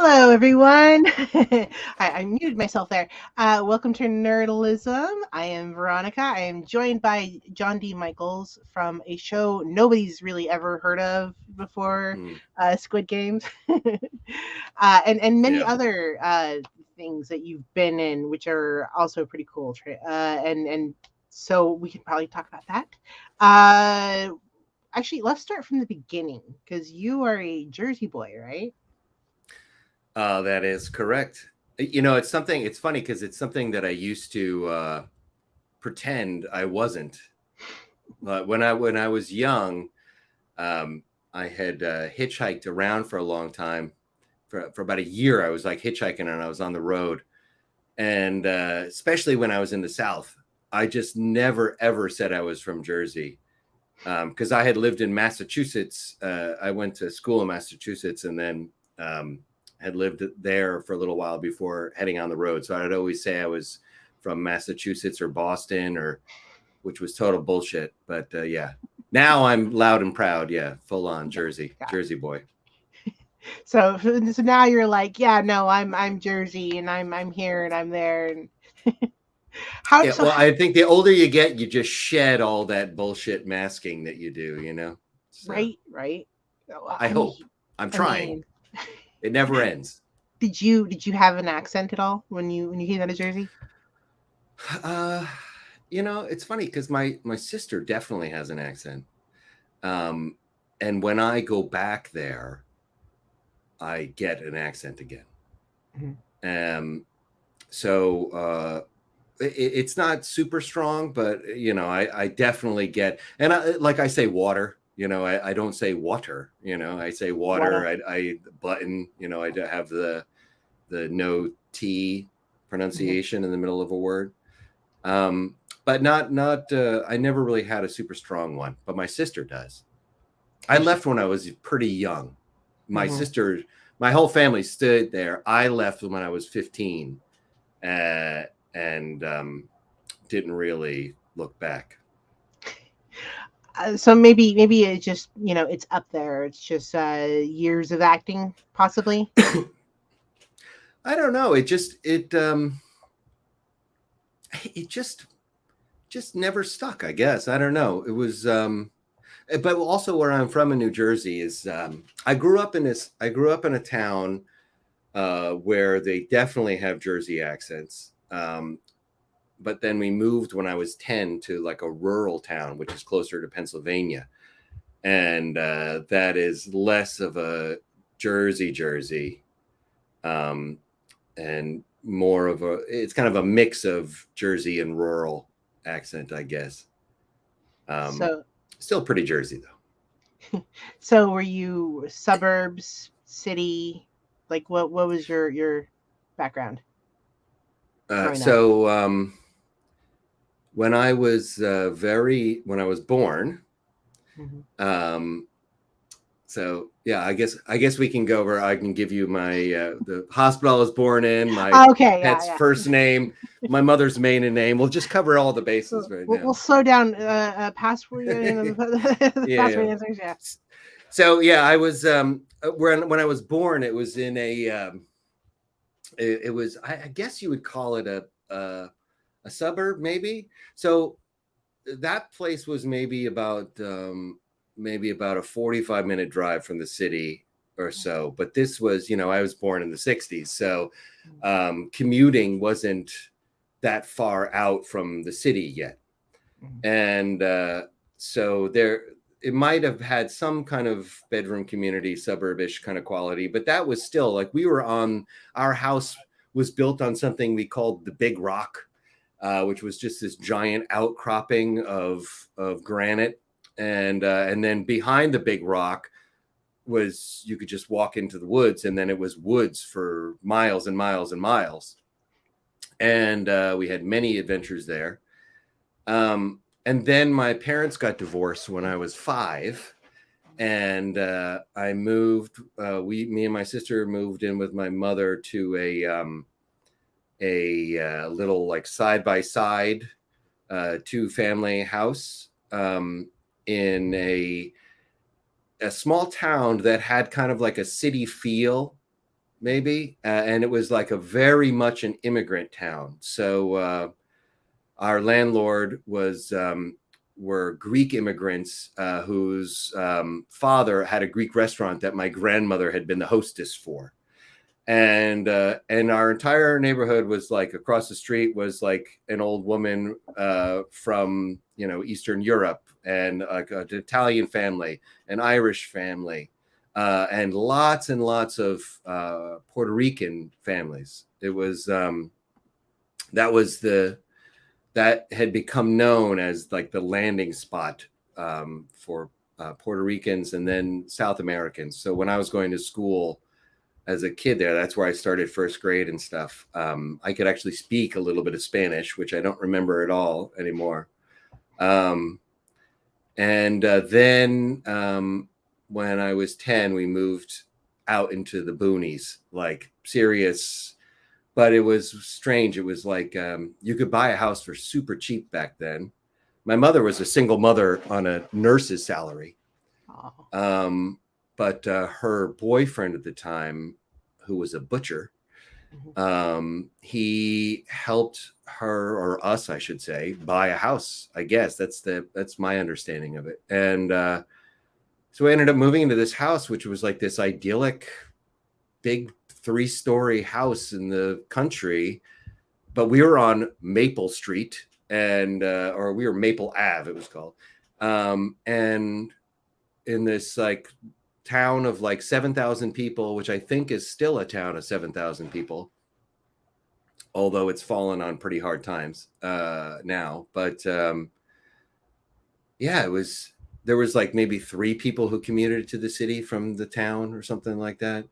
Hello, everyone. I muted myself there. Welcome to Nerdalism. I am Veronica. I am joined by John D. Michaels from a show nobody's really ever heard of before, Mm, Squid Games, and many yeah. other things that you've been in, which are also pretty cool. And so we could probably talk about that. Actually, let's start from the beginning because you are a Jersey boy, right? That is correct. It's funny because it's something that I used to pretend I wasn't. When I was young, um, I had hitchhiked around for a long time. For about a year, I was like hitchhiking and I was on the road. And especially when I was in the South, I just never, ever said I was from Jersey. Because I had lived in Massachusetts. I went to school in Massachusetts and then had lived there for a little while before heading on the road. So I'd always say I was from Massachusetts or Boston, or which was total bullshit. But yeah, now I'm loud and proud. Yeah, full on Yeah, got Jersey boy. so now you're like, yeah, no, I'm Jersey and I'm here and I'm there and how Yeah, so well, I think the older you get, you just shed all that bullshit masking that you do. So right. Well, I hope. I'm I trying. mean, It never ends. did you have an accent at all when you came out of Jersey? Uh, it's funny because my sister definitely has an accent. Um, and when I go back there, I get an accent again. Mhm. Um, so it's not super strong, but I definitely get, and like I say, water. I don't say water. I say water. Water. I button. I have the no T Mhm. pronunciation in the middle of a word. Um, but not. I never really had a super strong one, but my sister does. I Your sis- left when I was pretty young. My mhm. sister, my whole family stood there. I left when I was 15, and didn't really look back. So maybe it just it's up there. It's just years of acting, possibly. I don't know. It just never stuck. I guess I don't know. It was. But also where I'm from in New Jersey is I grew up in a town where they definitely have Jersey accents. But then we moved when I was 10 to like a rural town, which is closer to Pennsylvania. And that is less of a Jersey, um, and more of it's kind of a mix of Jersey and rural accent, I guess. Um, So Still pretty Jersey though. so were you suburbs, city? Like what was your background growing up? So when I was born, Mhm. um, so yeah, I guess we can go over. I can give you my the hospital I was born in, my Okay, pet's yeah. first name, my mother's maiden name. We'll just cover all the bases right We'll now. slow down past where the past Yeah. where answers. Yeah. So yeah, I was when I was born, it was in it was I guess you would call it a suburb maybe. So that place was maybe about a 45-minute drive from the city or so. But this was, I was born in the 60s, so commuting wasn't that far out from the city yet. Mhm. And so there it might have had some kind of bedroom community suburbish kind of quality, but that was still like our house was built on something we called the Big Rock, which was just this giant outcropping of granite, and then behind the Big Rock was you could just walk into the woods, and then it was woods for miles and miles and miles, and we had many adventures there. And then my parents got divorced when I was 5, and I moved. Me and my sister moved in with my mother to a little like side by side 2-family house in a small town that had kind of like a city feel. maybe, and it was like a very much an immigrant town. So our landlord was were Greek immigrants whose father had a Greek restaurant that my grandmother had been the hostess for. And our entire neighborhood was like across the street was like an old woman from Eastern Europe, and like an Italian family, an Irish family, and lots of Puerto Rican families. It was that was the that had become known as like the landing spot for Puerto Ricans and then South Americans. So when I was going to school as a kid there, that's where I started first grade and stuff. I could actually speak a little bit of Spanish, which I don't remember at all anymore. And then when I was 10, we moved out into the boonies, like serious, but it was strange. It was like you could buy a house for super cheap back then. My mother was a single mother on a nurse's salary. Oh. But her boyfriend at the time, who was a butcher, he helped her, or us, I should say, buy a house. I guess that's my understanding of it. And so we ended up moving into this house, which was like this idyllic, big 3-story house in the country. But we were on Maple Street, and or we were Maple Ave, it was called, and in this like town of like 7,000 people, which I think is still a town of 7,000 people, although it's fallen on pretty hard times now. But yeah, there was like maybe 3 people who commuted to the city from the town or something like that,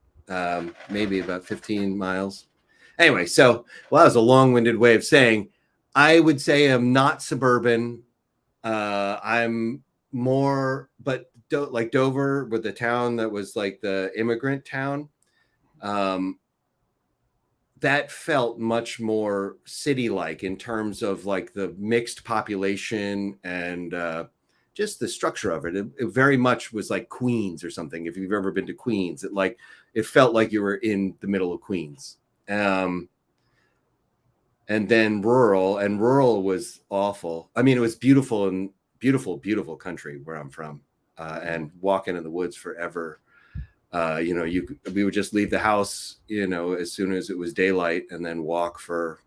maybe about 15 miles. Anyway, so that was a long-winded way of saying I would say I'm not suburban. I'm more, but like Dover, with the town that was like the immigrant town, that felt much more city-like in terms of like the mixed population and just the structure of it. It very much was like Queens or something. If you've ever been to Queens, it felt like you were in the middle of Queens. And then rural was awful. I mean, it was beautiful and beautiful country where I'm from, and walking in the woods forever. We would just leave the house, as soon as it was daylight, and then walk for,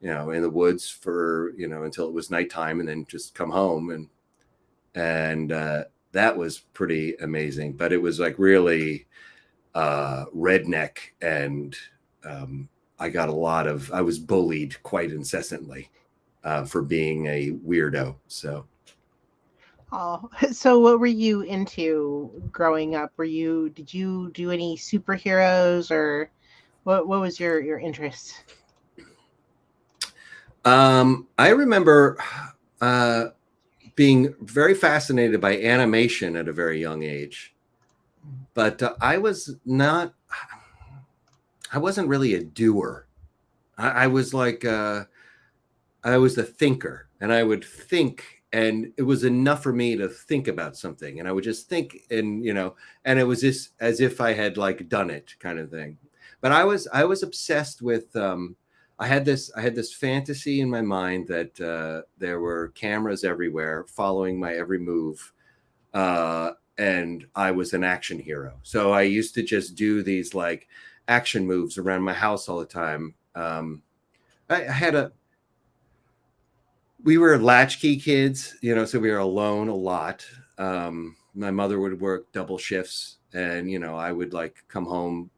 in the woods for, until it was nighttime, and then just come home. And that was pretty amazing. But it was like really redneck, and I was bullied quite incessantly for being a weirdo. So. Oh, so what were you into growing up? Did you do any superheroes, or what was your interest? I remember being very fascinated by animation at a very young age, but I wasn't really a doer. I was like, I was a thinker, and I would think, and it was enough for me to think about something, and I would just think, and and it was just as if I had like done it, kind of thing. But I was obsessed with. I had this fantasy in my mind that there were cameras everywhere following my every move, and I was an action hero. So I used to just do these like action moves around my house all the time. We were latchkey kids, so we were alone a lot. My mother would work double shifts, and I would like come home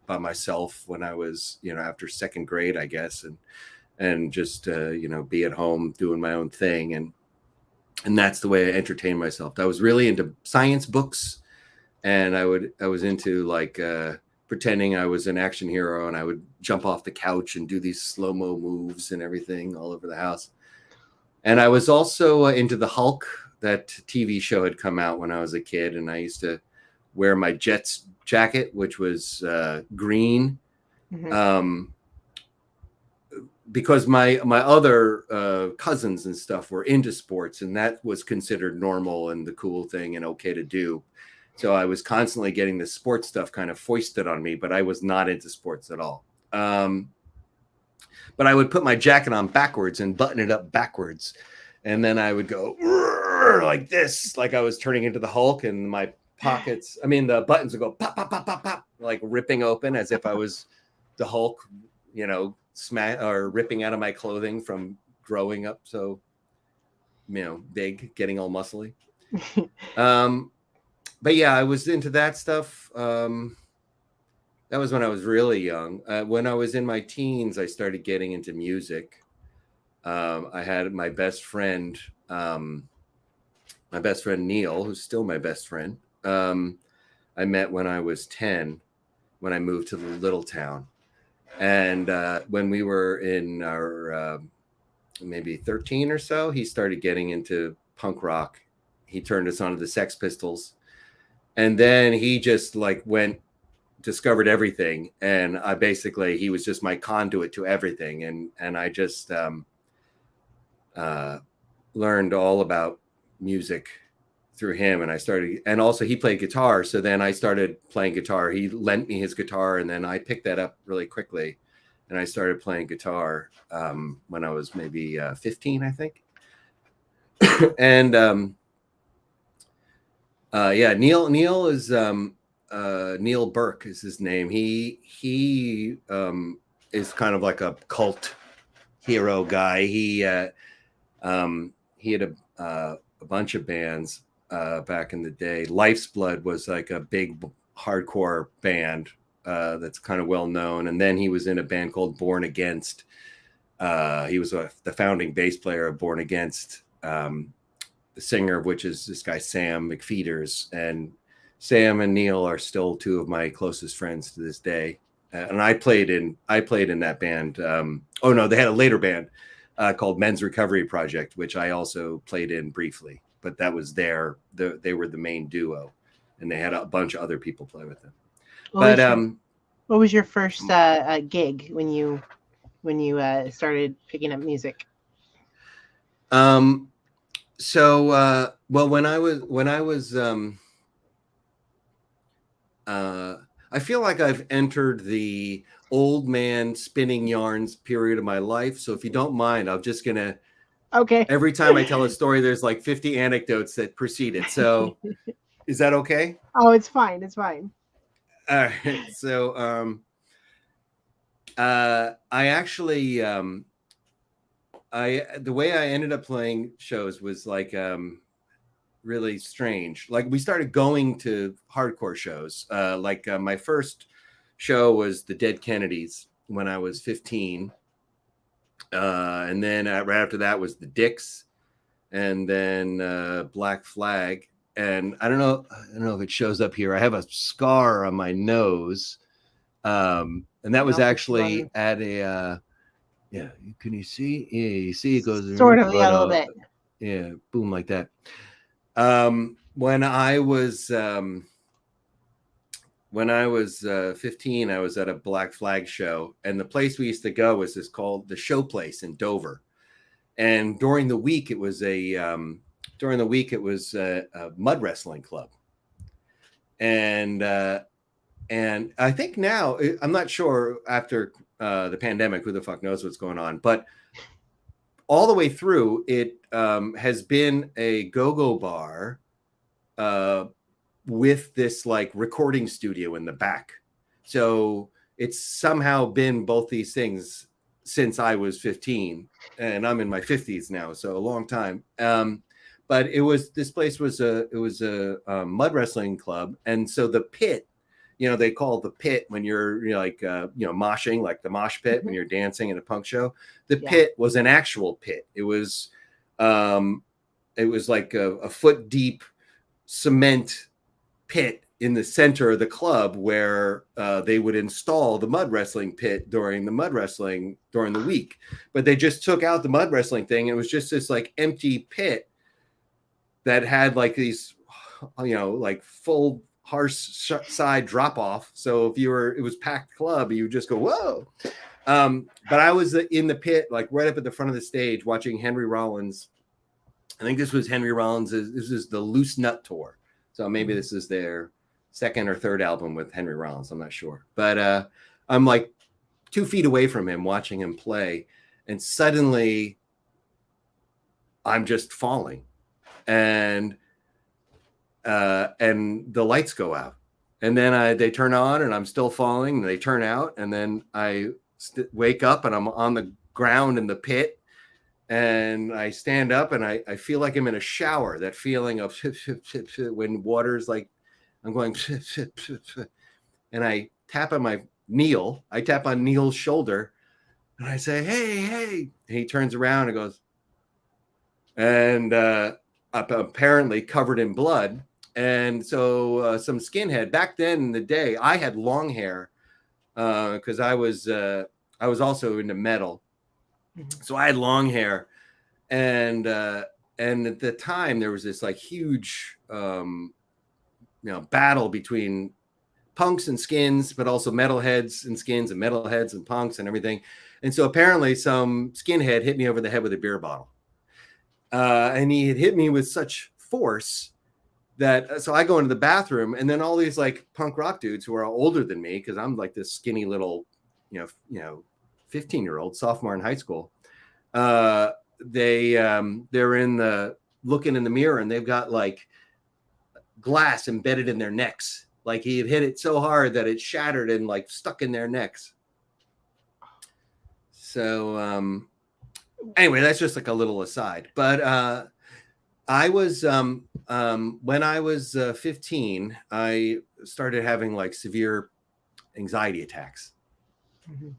by myself when I was, after second grade, I guess, and just be at home doing my own thing, and that's the way I entertained myself. I was really into science books, and I was into like pretending I was an action hero, and I would jump off the couch and do these slow-mo moves and everything all over the house. And I was also into the Hulk. That TV show had come out when I was a kid, and I used to wear my Jets jacket, which was green, because my other cousins and stuff were into sports, and that was considered normal and the cool thing and okay to do. So I was constantly getting the sports stuff kind of foisted on me, but I was not into sports at all. But I would put my jacket on backwards and button it up backwards. And then I would go like this, like I was turning into the Hulk, and my pockets, I mean, the buttons would go pop, pop, pop, pop, pop, like ripping open as if I was the Hulk, you know, or ripping out of my clothing from growing up so, you know, big, getting all muscly. But yeah, I was into that stuff. That was when I was really young. When I was in my teens, I started getting into music. I had my best friend Neil, who's still my best friend. I met when I was 10, when I moved to the little town. And when we were in our maybe 13 or so, he started getting into punk rock. He turned us on to the Sex Pistols. And then he just like discovered everything. And he was just my conduit to everything. And I just learned all about music through him. And also he played guitar. So then I started playing guitar. He lent me his guitar, and then I picked that up really quickly. And I started playing guitar when I was maybe 15, I think. And yeah, Neil is Neil Burke is his name. He is kind of like a cult hero guy. He had a bunch of bands back in the day. Life's Blood was like a big hardcore band that's kind of well known. And then he was in a band called Born Against. He was the founding bass player of Born Against, the singer of which is this guy Sam McFeeters. And Sam and Neil are still two of my closest friends to this day. And I played in that band. Oh no, they had a later band called Men's Recovery Project, which I also played in briefly. But that was they were the main duo, and they had a bunch of other people play with them. What was your first gig when you started picking up music? So well, when I was I feel like I've entered the old man spinning yarns period of my life. So if you don't mind, I'm just gonna. Okay. Every time I tell a story, there's like 50 anecdotes that precede it. So is that okay? Oh, it's fine. It's fine. All right. So I actually the way I ended up playing shows was like really strange. Like we started going to hardcore shows. My first show was the Dead Kennedys when I was 15. And then right after that was the Dicks, and then Black Flag. And I don't know if it shows up here. I have a scar on my nose. And that was actually at a yeah, can you see? Yeah, you see it goes sort of a little bit. Yeah, boom, like that. When I was 15, I was at a Black Flag show, and the place we used to go was called the Show Place in Dover. And during the week, it was a mud wrestling club. And I think now, I'm not sure after the pandemic, who the fuck knows what's going on, but all the way through, it has been a go-go bar with this like recording studio in the back. So it's somehow been both these things since I was 15, and I'm in my 50s now, so a long time. But this place was a mud wrestling club, and so the pit, you know, they call it the pit when you're moshing, like the mosh pit when you're dancing in a punk show. The pit was an actual pit. It was like a foot deep cement pit in the center of the club where they would install the mud wrestling pit during the week. But they just took out the mud wrestling thing. It was just this like empty pit that had like these, you know, like full harsh side drop off. So if it was packed club, you would just go, whoa. But I was in the pit, like right up at the front of the stage watching Henry Rollins. I think this was Henry Rollins. This is the Loose Nut Tour. So maybe this is their second or third album with Henry Rollins. I'm not sure. But I'm like 2 feet away from him watching him play. And suddenly I'm just falling. And the lights go out. And then they turn on and I'm still falling. And they turn out. And then I wake up and I'm on the ground in the pit. And I stand up and I feel like I'm in a shower. That feeling of when water's like, I'm going, and I tap on Neil. I tap on Neil's shoulder and I say, hey, hey. And he turns around and goes, and apparently covered in blood. And so some skinhead back then in the day, I had long hair because I was also into metal. Mm-hmm. So I had long hair, and at the time there was this like huge battle between punks and skins, but also metalheads and skins and metalheads and punks and everything. And so apparently some skinhead hit me over the head with a beer bottle. And he had hit me with such force that so I go into the bathroom, and then all these like punk rock dudes who are older than me, because I'm like this skinny little, 15-year-old sophomore in high school. They're looking in the mirror, and they've got like glass embedded in their necks. Like he had hit it so hard that it shattered and like stuck in their necks. So anyway, that's just like a little aside. But I was when I was 15, I started having like severe anxiety attacks. Mm-hmm.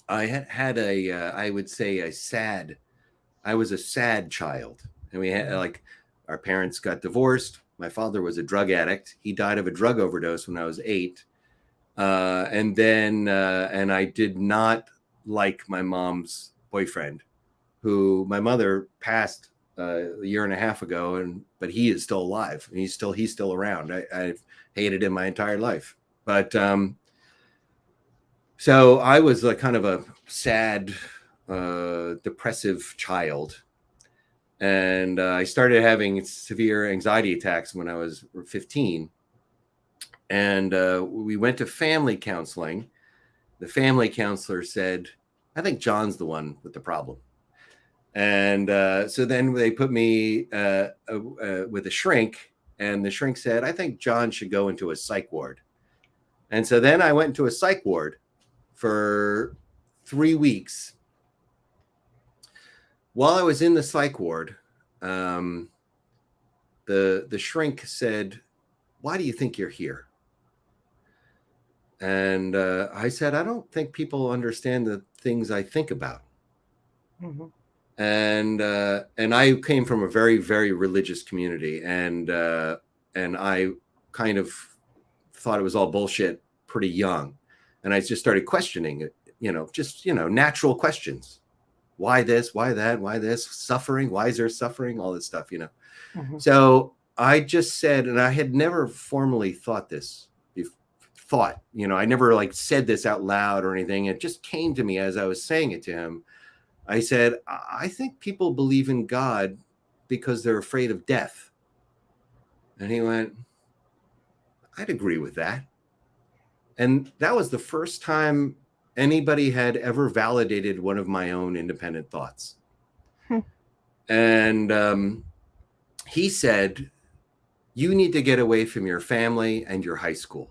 I had I would say I was a sad child, and we had like our parents got divorced. My father was a drug addict. He died of a drug overdose when I was 8. And I did not like my mom's boyfriend, who my mother passed a year and a half ago, but he is still alive. And he's still around. I've hated him my entire life. But so I was a kind of a sad, depressive child. And I started having severe anxiety attacks when I was 15. And we went to family counseling. The family counselor said, I think John's the one with the problem. And so then they put me with a shrink, and the shrink said, I think John should go into a psych ward. And so then I went into a psych ward for 3 weeks. While I was in the psych ward, the shrink said, why do you think you're here? And I said, I don't think people understand the things I think about. Mm-hmm. And I came from a very, very religious community, and I kind of thought it was all bullshit pretty young. And I just started questioning it, natural questions. Why this? Why that? Why this? Suffering? Why is there suffering? All this stuff, Mm-hmm. So I just said, and I had never formally thought this. I never like said this out loud or anything. It just came to me as I was saying it to him. I said, I think people believe in God because they're afraid of death. And he went, I'd agree with that. And that was the first time anybody had ever validated one of my own independent thoughts. And he said, you need to get away from your family and your high school.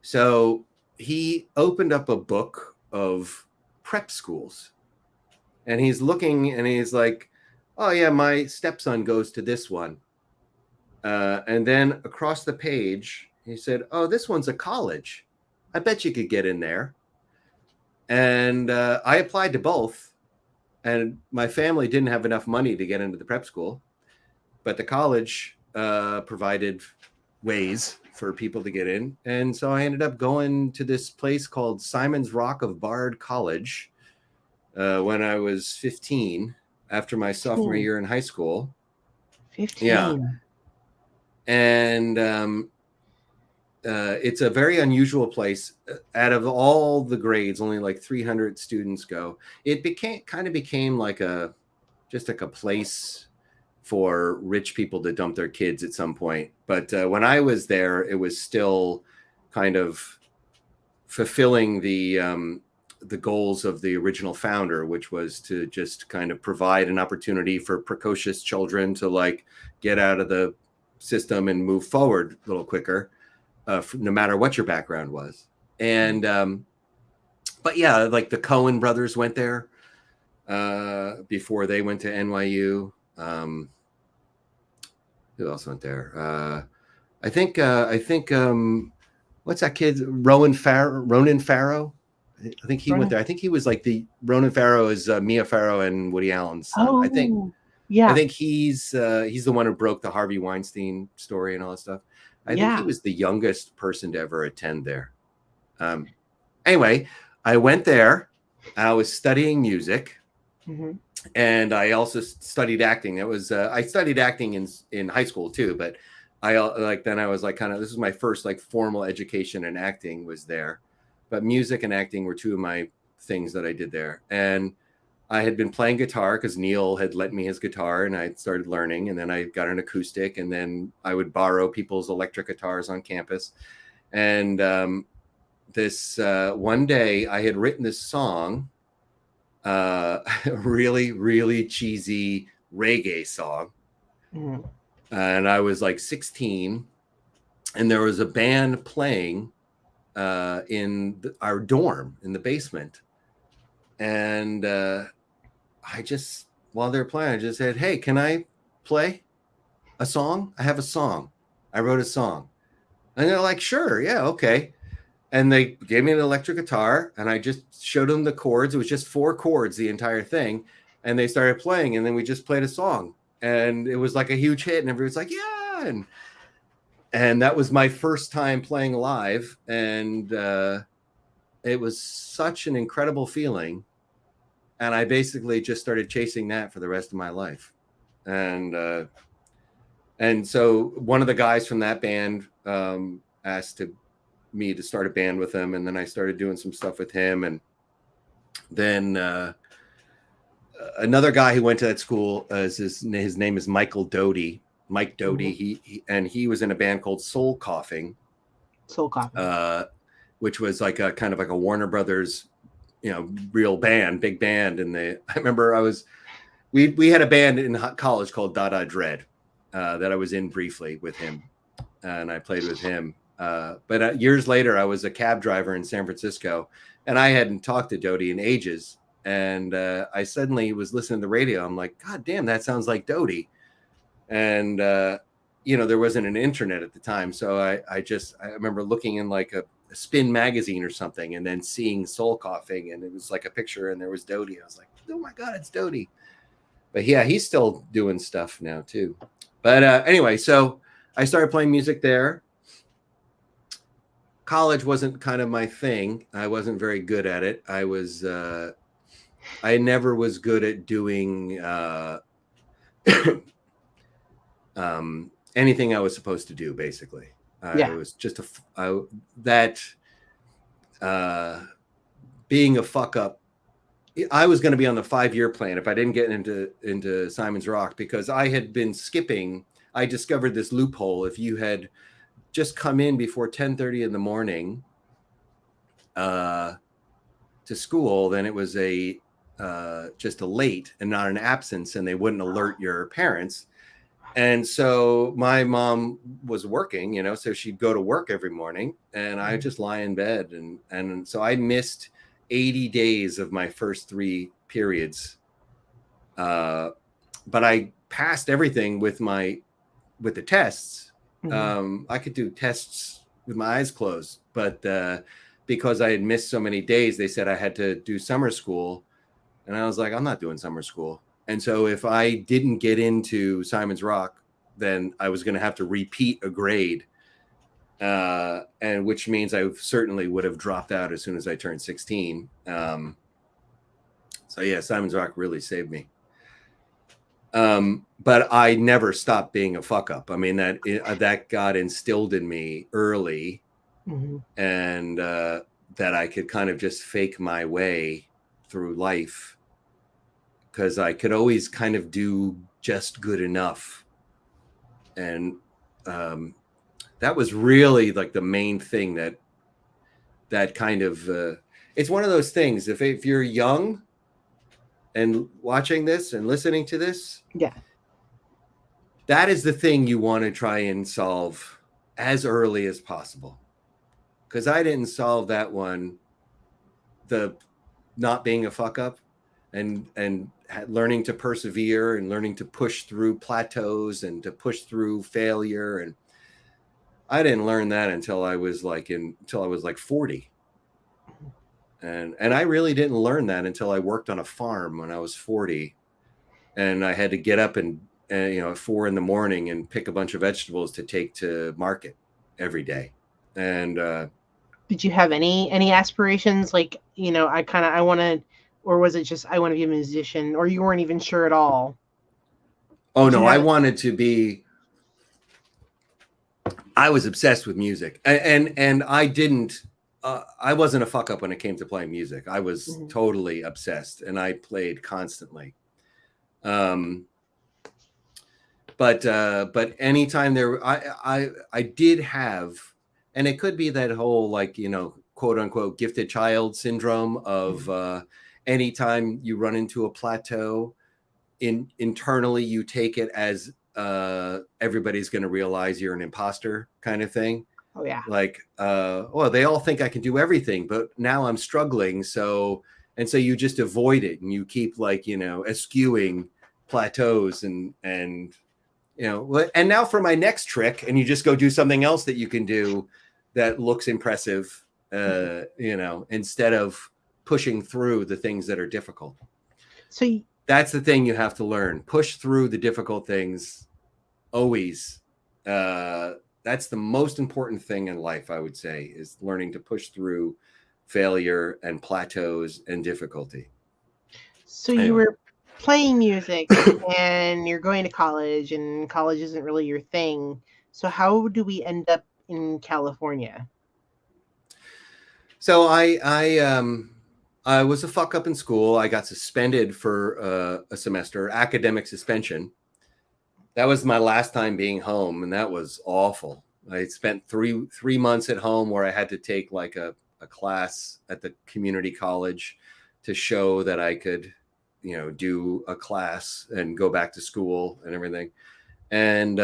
So he opened up a book of prep schools, and he's looking, and he's like, oh yeah, my stepson goes to this one. And then across the page, he said, oh, this one's a college. I bet you could get in there. And I applied to both, and my family didn't have enough money to get into the prep school, but the college provided ways for people to get in. And so I ended up going to this place called Simon's Rock of Bard College when I was 15, after my sophomore year in high school. 15. Yeah. And it's a very unusual place. Out of all the grades, only like 300 students go. It became like just like a place for rich people to dump their kids at some point. But when I was there, it was still kind of fulfilling the goals of the original founder, which was to just kind of provide an opportunity for precocious children to like get out of the system and move forward a little quicker, no matter what your background was. And but yeah, like the Coen brothers went there before they went to NYU. Who else went there? I think what's that kid? Ronan Farrow. I think he went there. I think he was like the Ronan Farrow is Mia Farrow and Woody Allen's son. Oh, I think yeah. he's the one who broke the Harvey Weinstein story and all that stuff. I think he was the youngest person to ever attend there. Anyway, I went there. I was studying music, and I also studied acting. It was I studied acting in high school too, but then I was like kind of, this is my first like formal education in acting was there. But music and acting were two of my things that I did there. And I had been playing guitar because Neil had lent me his guitar and I started learning. And then I got an acoustic, and then I would borrow people's electric guitars on campus. And this one day I had written this song, really, really cheesy reggae song. And I was like 16, and there was a band playing in our dorm in the basement. And I just, while they're playing, I just said, "Hey, can I play a song? I have a song. I wrote a song." And they're like, "Sure, yeah, okay." And they gave me an electric guitar, and I just showed them the chords. It was just 4 chords, the entire thing. And they started playing, and then we just played a song. And it was like a huge hit, and everyone's like, "Yeah." And that was my first time playing live. And it was such an incredible feeling. And I basically just started chasing that for the rest of my life. And so one of the guys from that band asked me to start a band with him. And then I started doing some stuff with him. And then another guy who went to that school, his name is Michael Doty. Mike Doty. He was in a band called Soul Coughing. Which was like a kind of like a Warner Brothers, real band, big band. And I remember we had a band in college called Dada Dread that I was in briefly with him, and I played with him. But years later, I was a cab driver in San Francisco, and I hadn't talked to Doty in ages. And I suddenly was listening to the radio. I'm like, God damn, that sounds like Doty. And there wasn't an internet at the time, so I remember looking in like a Spin magazine or something, and then seeing Soul Coughing, and it was like a picture, and there was Doty. I was like, oh my God, it's Doty. But yeah, he's still doing stuff now too. But anyway, so I started playing music there. College wasn't kind of my thing. I wasn't very good at it. I never was good at doing anything I was supposed to do, basically. It was just being a fuck up. I was going to be on the 5-year plan if I didn't get into Simon's Rock, because I had been skipping. I discovered this loophole. If you had just come in before 10:30 in the morning to school, then it was just a late and not an absence, and they wouldn't alert your parents. And so my mom was working, so she'd go to work every morning, and I just lie in bed. And so I missed 80 days of my first 3 periods. But I passed everything with the tests. I could do tests with my eyes closed, but because I had missed so many days, they said I had to do summer school. And I was like, I'm not doing summer school. And so if I didn't get into Simon's Rock, then I was going to have to repeat a grade, and which means I certainly would have dropped out as soon as I turned 16. So yeah, Simon's Rock really saved me. But I never stopped being a fuck up. I mean, that got instilled in me early, and that I could kind of just fake my way through life. because I could always kind of do just good enough. And that was really like the main thing that kind of it's one of those things. If you're young and watching this and listening to this, Yeah. that is the thing you want to try and solve as early as possible. Because I didn't solve that one, the not being a fuck up, and learning to persevere and learning to push through plateaus and to push through failure. And I didn't learn that until I was like 40. And I really didn't learn that until I worked on a farm when I was 40, and I had to get up and at 4 a.m. and pick a bunch of vegetables to take to market every day. And Did you have any aspirations? Like, I want to, or was it just I want to be a musician, or you weren't even sure at all? oh Did you no, I have? wanted to be. I was obsessed with music, and I didn't. I wasn't a fuck up when it came to playing music. I was Mhm. totally obsessed, and I played constantly. Um, but anytime I did have, and it could be that whole like quote unquote gifted child syndrome of anytime you run into a plateau, internally you take it as everybody's going to realize you're an imposter kind of thing. Oh yeah. Like well, they all think I can do everything, but now I'm struggling. So you just avoid it, and you keep like eschewing plateaus and and now for my next trick, and you just go do something else that you can do that looks impressive, instead of pushing through the things that are difficult. So That's the thing you have to learn. Push through the difficult things always. That's the most important thing in life, I would say, is learning to push through failure and plateaus and difficulty. so you Anyway. were playing music, and you're going to college, and college isn't really your thing. So how do we end up in California? So I was a fuck up in school. I got suspended for a semester, academic suspension. That was my last time being home, and that was awful. I spent three months at home where I had to take like a class at the community college to show that I could, do a class and go back to school and everything. And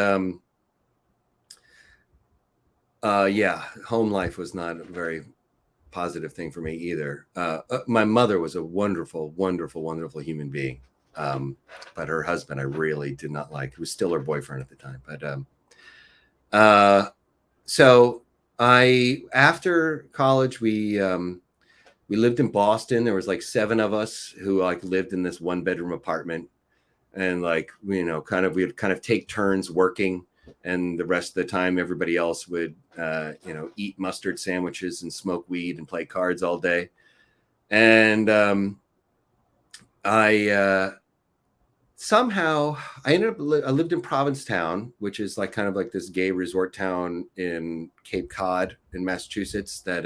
yeah, home life was not a very positive thing for me either. My mother was a wonderful, wonderful, wonderful human being. But her husband, I really did not like. He was still her boyfriend at the time. But so after college, we lived in Boston. There was like 7 of us who like lived in this 1-bedroom apartment, and like we would kind of take turns working, and the rest of the time everybody else would eat mustard sandwiches and smoke weed and play cards all day. And I somehow I lived in Provincetown, which is like kind of like this gay resort town in Cape Cod in Massachusetts, that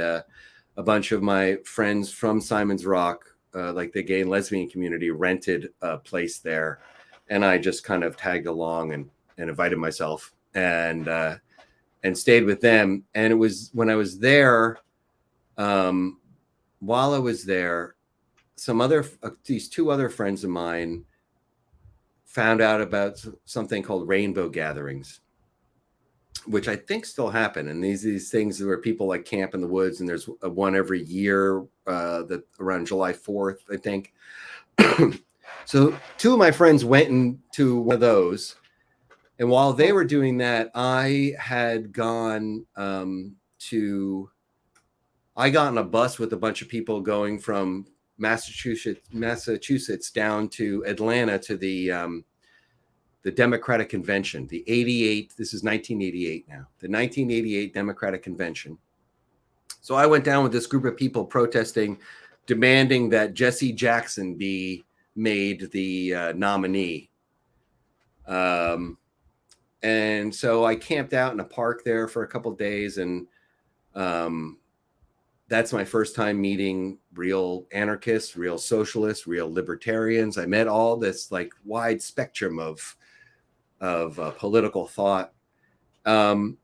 a bunch of my friends from Simon's Rock, like the gay and lesbian community, rented a place there, and I just kind of tagged along and invited myself and stayed with them. And it was when I was there, while I was there, these 2 other friends of mine found out about something called rainbow gatherings, which I think still happen. And these things where people like camp in the woods, and there's one every year that around July 4th, I think. So 2 of my friends went into one of those. And while they were doing that, I had gone I got on a bus with a bunch of people going from Massachusetts down to Atlanta to the Democratic Convention, the 88. This is 1988 now, the 1988 Democratic Convention. So I went down with this group of people protesting, demanding that Jesse Jackson be made the nominee. And so I camped out in a park there for a couple of days, and that's my first time meeting real anarchists, real socialists, real libertarians. I met all this like wide spectrum of political thought. But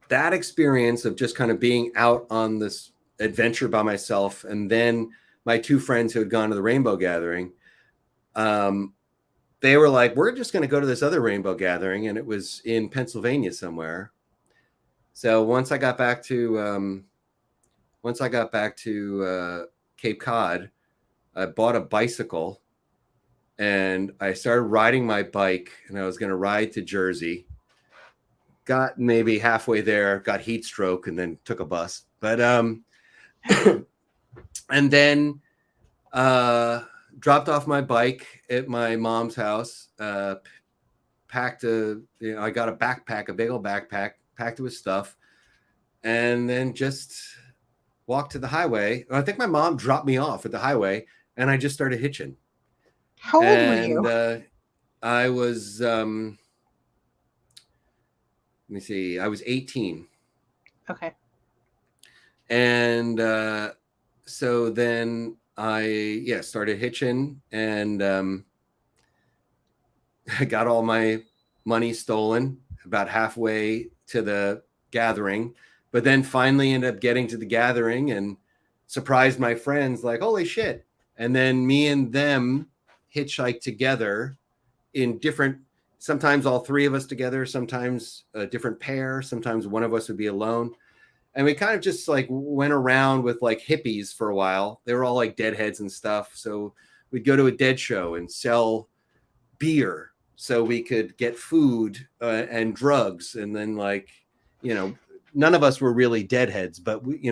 that experience of just kind of being out on this adventure by myself, and then my two friends who had gone to the Rainbow Gathering, they were like, we're just going to go to this other Rainbow Gathering, and it was in Pennsylvania somewhere. So once I got back to Cape Cod, I bought a bicycle and I started riding my bike, and I was going to ride to Jersey. Got maybe halfway there, got heat stroke, and then took a bus. But and then dropped off my bike at my mom's house. Packed I got a backpack, a big old backpack, packed it with stuff, and then just walked to the highway. I think my mom dropped me off at the highway, and I just started hitching. How old were you? I was, let me see, I was 18. Okay. And so then I started hitching, and I got all my money stolen about halfway to the gathering, but then finally ended up getting to the gathering and surprised my friends like, holy shit. And then me and them hitchhiked together in different, sometimes all three of us together, sometimes a different pair, sometimes one of us would be alone. And we kind of just like went around with like hippies for a while. They were all like deadheads and stuff. So we'd go to a dead show and sell beer so we could get food and drugs. And then like, none of us were really deadheads, but we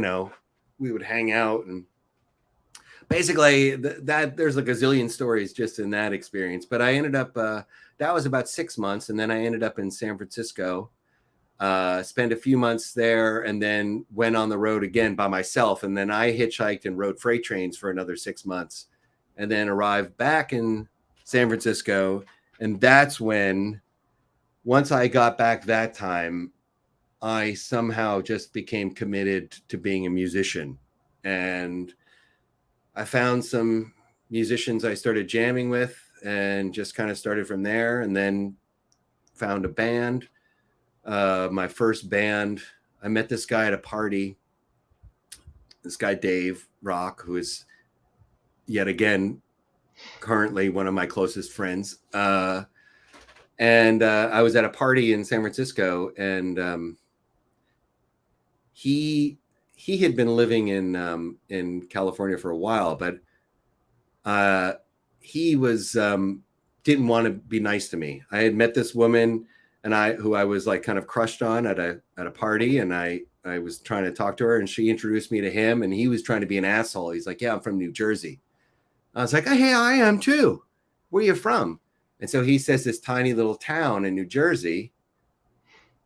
would hang out, and basically that there's a gazillion stories just in that experience. But I ended up, that was about 6 months. And then I ended up in San Francisco, spent a few months there, and then went on the road again by myself. And then I hitchhiked and rode freight trains for another 6 months, and then arrived back in San Francisco. And that's when, once I got back that time, I somehow just became committed to being a musician. And I found some musicians I started jamming with, and just kind of started from there, and then found a band. My first band, I met this guy at a party, this guy Dave Rock, who is yet again currently one of my closest friends. And I was at a party in San Francisco, and he had been living in California for a while, but he was didn't want to be nice to me. I had met this woman, and who I was like kind of crushed on at a party, and I was trying to talk to her, and she introduced me to him, and he was trying to be an asshole. He's like, "Yeah, I'm from New Jersey." I was like, "Hey, I am too. Where are you from?" And so he says this tiny little town in New Jersey,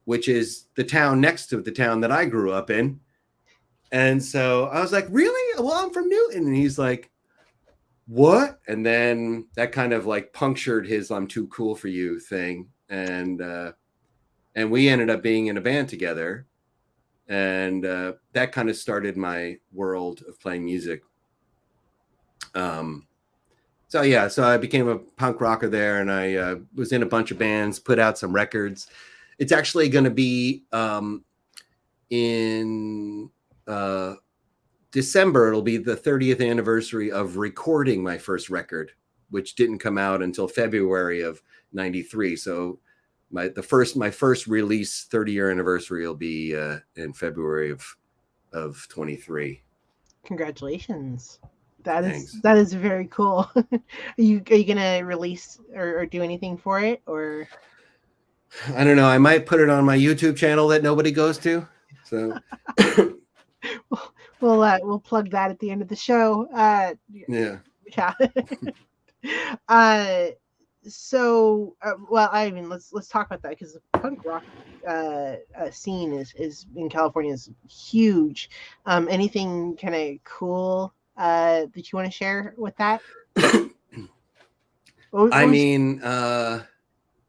which is the town next to the town that I grew up in. And so I was like, "Really? Well, I'm from Newton." And he's like, "What?" And then that kind of like punctured his "I'm too cool for you" thing. And we ended up being in a band together. And that kind of started my world of playing music. So I became a punk rocker there, and I was in a bunch of bands, put out some records. It's actually going to be in December. It'll be the 30th anniversary of recording my first record, which didn't come out until February of '93. So my first release 30-year anniversary will be in February of 23. Congratulations. Thanks. That is very cool. Are you gonna release or do anything for it, or? I don't know. I might put it on my YouTube channel that nobody goes to. So we'll plug that at the end of the show. yeah. Well, I mean, let's talk about that, because the punk rock scene is in California is huge. Anything kind of cool that you want to share with that? I mean,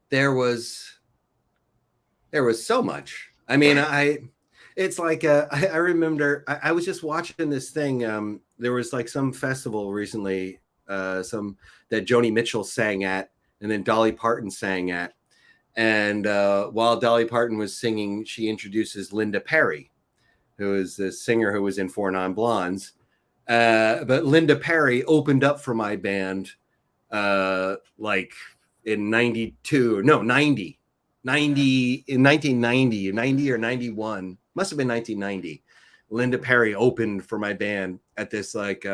there was so much. I mean, It's like I remember I was just watching this thing. There was like some festival recently, some that Joni Mitchell sang at, and then Dolly Parton sang at. And while Dolly Parton was singing, she introduces Linda Perry, who is the singer who was in Four Non Blondes. But Linda Perry opened up for my band like in 92, no, 90, 90 in 1990, 90 or 91, must have been 1990. Linda Perry opened for my band at this like,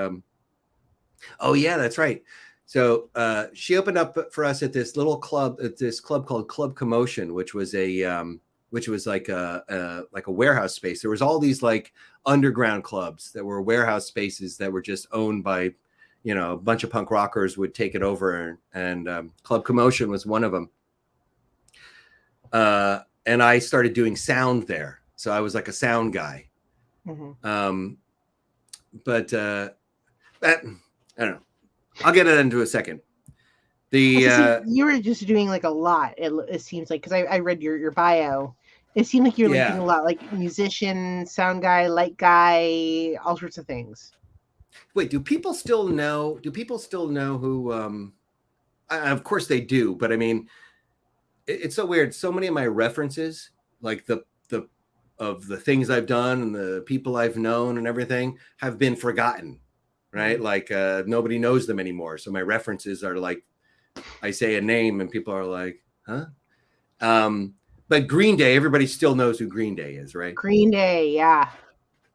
oh yeah, that's right. So she opened up for us at this little club, at this club called Club Commotion, which was like a warehouse space. There was all these like underground clubs that were warehouse spaces that were just owned by, a bunch of punk rockers would take it over, and Club Commotion was one of them. And I started doing sound there, so I was like a sound guy. Mm-hmm. But I don't know. I'll get it into a second. You were just doing like a lot. It seems like, because I read your bio. It seemed like you're like doing a lot, like musician, sound guy, light guy, all sorts of things. Wait, do people still know who? Of course they do, but I mean, it's so weird. So many of my references, like the of the things I've done and the people I've known and everything, have been forgotten. Right? Like nobody knows them anymore. So my references are like, I say a name and people are like, huh? But Green Day, everybody still knows who Green Day is, right? Green Day, yeah.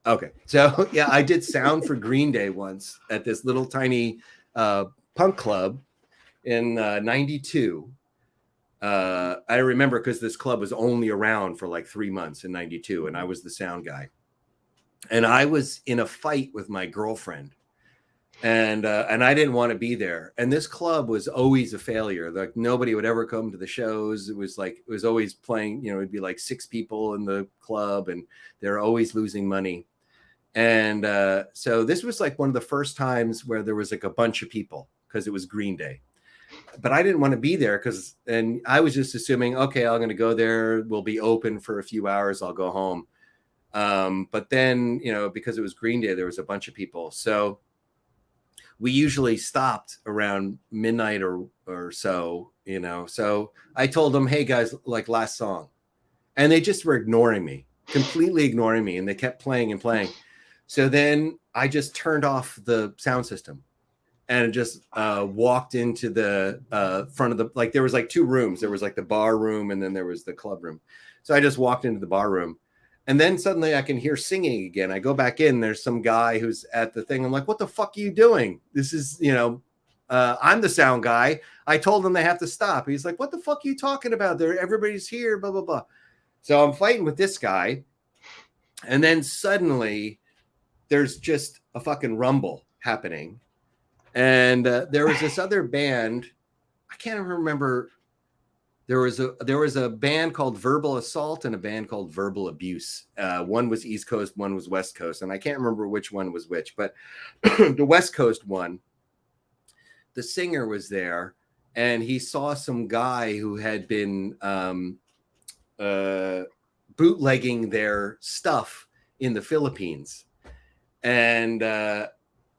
Okay. So yeah, I did sound for Green Day once at this little tiny punk club in 92. I remember because this club was only around for like 3 months in 92, and I was the sound guy. And I was in a fight with my girlfriend. And I didn't want to be there. And this club was always a failure. Like nobody would ever come to the shows. It was always playing, it'd be like 6 people in the club, and they're always losing money. And so this was like one of the first times where there was like a bunch of people, because it was Green Day. But I didn't want to be there and I was just assuming, okay, I'm going to go there. We'll be open for a few hours. I'll go home. But then, because it was Green Day, there was a bunch of people. So we usually stopped around midnight or so, So I told them, hey guys, like last song. And they just were ignoring me, completely ignoring me. And they kept playing and playing. So then I just turned off the sound system and just walked into the front of like, there was like 2 rooms. There was like the bar room and then there was the club room. So I just walked into the bar room. And then suddenly I can hear singing again. I go back in, there's some guy who's at the thing. I'm like, what the fuck are you doing? This is, I'm the sound guy. I told them they have to stop. He's like, what the fuck are you talking about? Everybody's here, blah, blah, blah. So I'm fighting with this guy. And then suddenly there's just a fucking rumble happening. And there was this other band. I can't even remember. There was a band called Verbal Assault and a band called Verbal Abuse. One was East Coast, one was West Coast, and I can't remember which one was which. But the West Coast one, the singer was there, and he saw some guy who had been bootlegging their stuff in the Philippines,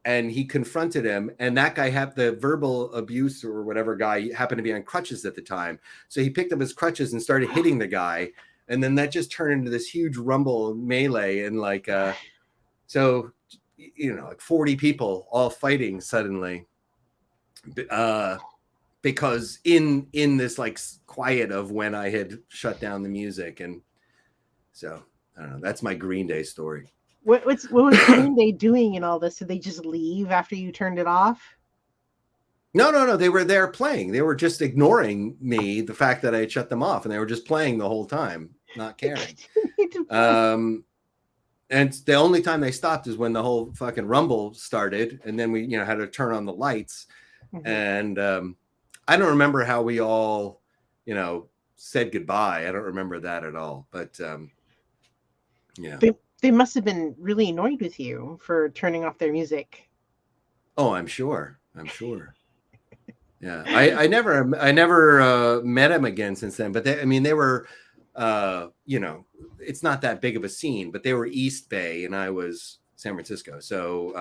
and he confronted him, and that guy had the Verbal Abuse or whatever guy happened to be on crutches at the time. So he picked up his crutches and started hitting the guy. And then that just turned into this huge rumble melee. And like, so, like 40 people all fighting suddenly, because in this like quiet of when I had shut down the music. And so, I don't know, that's my Green Day story. What was Green Day doing in all this? Did they just leave after you turned it off? No. They were there playing. They were just ignoring me, the fact that I had shut them off, and they were just playing the whole time, not caring. And the only time they stopped is when the whole fucking rumble started, and then we, had to turn on the lights. Mm-hmm. And I don't remember how we all, said goodbye. I don't remember that at all. But yeah. They must have been really annoyed with you for turning off their music. Oh, I'm sure. Yeah, I never met him again since then. But they were you know, it's not that big of a scene, but they were East Bay and I was San Francisco. So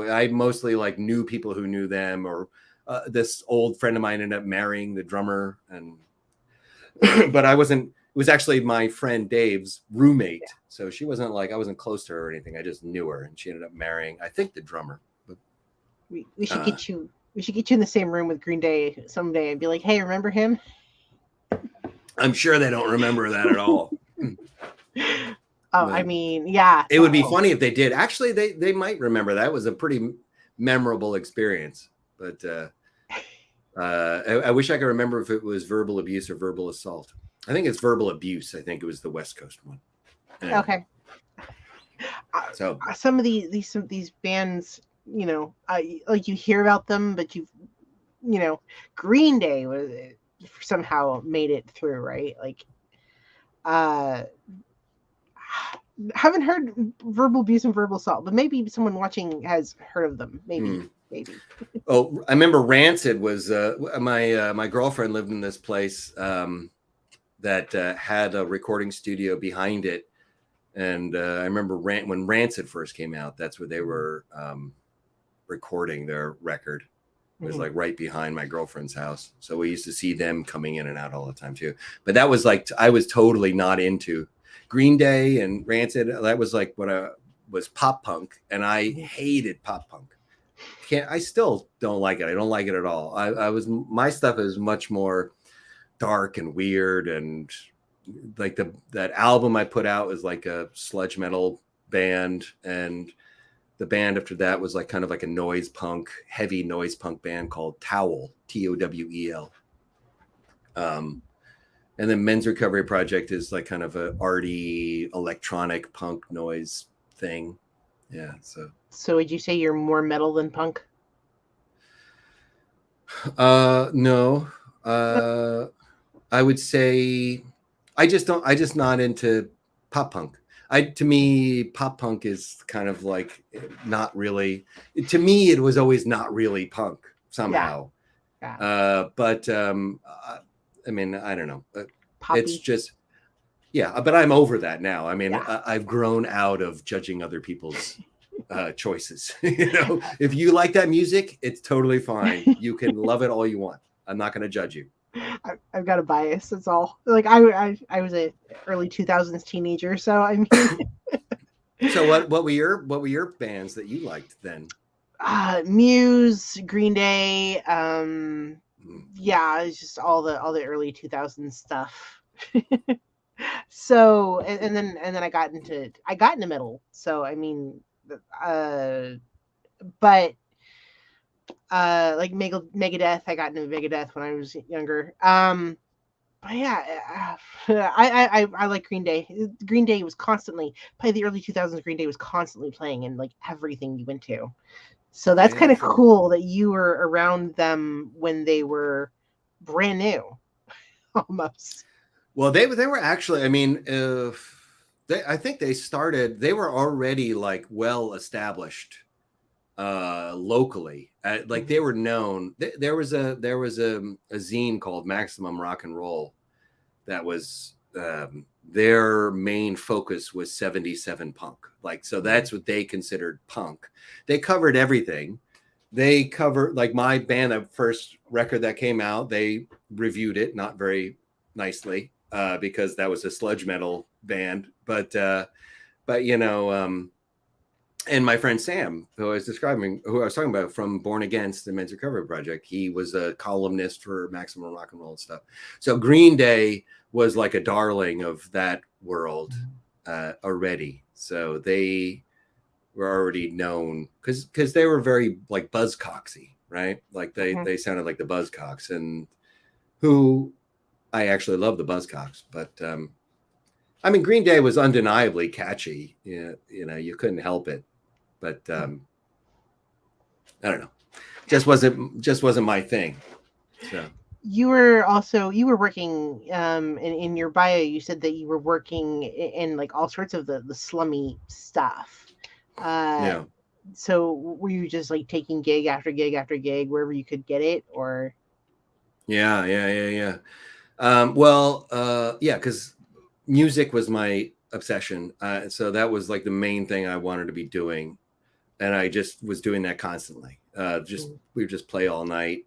I mostly like knew people who knew them, or this old friend of mine ended up marrying the drummer, and but I wasn't. It was actually my friend Dave's roommate, so she wasn't like, I wasn't close to her or anything. I just knew her, and she ended up marrying, I think, the drummer. But We should get you. We should get you in the same room with Green Day someday and be like, "Hey, remember him?" I'm sure they don't remember that at all. Oh, I mean, yeah. It would be funny if they did. Actually, they might remember. That was a pretty memorable experience. But I wish I could remember if it was verbal abuse or verbal assault. I think it's verbal abuse. I think it was the West Coast one. Anyway. Okay. So some of these bands, you know, like you hear about them, but you know, Green Day was somehow made it through, right? Like, haven't heard verbal abuse and verbal assault, but maybe someone watching has heard of them. Maybe. Oh, I remember Rancid was my girlfriend lived in this place that had a recording studio behind it, and I remember when Rancid first came out, that's where they were recording their record. It was like right behind my girlfriend's house, so we used to see them coming in and out all the time too. But that was like, I was totally not into Green Day and Rancid. That was like what I was, pop punk, and I hated pop punk. I still don't like it. I don't like it at all. My stuff is much more dark and weird, and like that album I put out was like a sludge metal band, and the band after that was like kind of like a heavy noise punk band called Towel, Towel. And then Men's Recovery Project is like kind of a arty electronic punk noise thing. Yeah. So would you say you're more metal than punk? No. I would say I just not into pop punk. To me, pop punk is kind of like not really. To me, it was always not really punk somehow. Yeah. But I mean, I don't know. Poppy. It's just, yeah. But I'm over that now. I mean, I've grown out of judging other people's choices. You know, if you like that music, it's totally fine. You can love it all you want. I'm not going to judge you. I've got a bias. That's all. Like I was a early 2000s teenager, so I mean. So what were your bands that you liked then? Muse, Green Day. Yeah, it's just all the early 2000s stuff. So and then I got into metal. So I mean, but like Megadeth, I got into Megadeth when I was younger. But yeah, I like Green Day. Green Day was constantly, probably the early 2000s. Green Day was constantly playing in like everything you went to. So that's kind of cool that you were around them when they were brand new, almost. Well, they were actually. I mean, I think they were already like well established locally. Like they were known. There was a zine called Maximum Rock and Roll that was their main focus was 77 punk. Like, so that's what they considered punk. They covered everything. They covered, like, my band, the first record that came out, they reviewed it not very nicely because that was a sludge metal band. But you know, and my friend Sam, who I was talking about from Born Against the Men's Recovery Project, he was a columnist for Maximum Rock and Roll and stuff. So Green Day was like a darling of that world already. So they were already known because they were very like Buzzcocksy, right? Like they sounded like the Buzzcocks, and who I actually love the Buzzcocks, but I mean, Green Day was undeniably catchy. You know, you couldn't help it. But I don't know, just wasn't my thing. So you were working in your bio. You said that you were working in like all sorts of the slummy stuff. Yeah. So were you just like taking gig after gig after gig wherever you could get it, or? Yeah. Well, yeah, because music was my obsession. So that was like the main thing I wanted to be doing. And I just was doing that constantly. Mm. We would just play all night,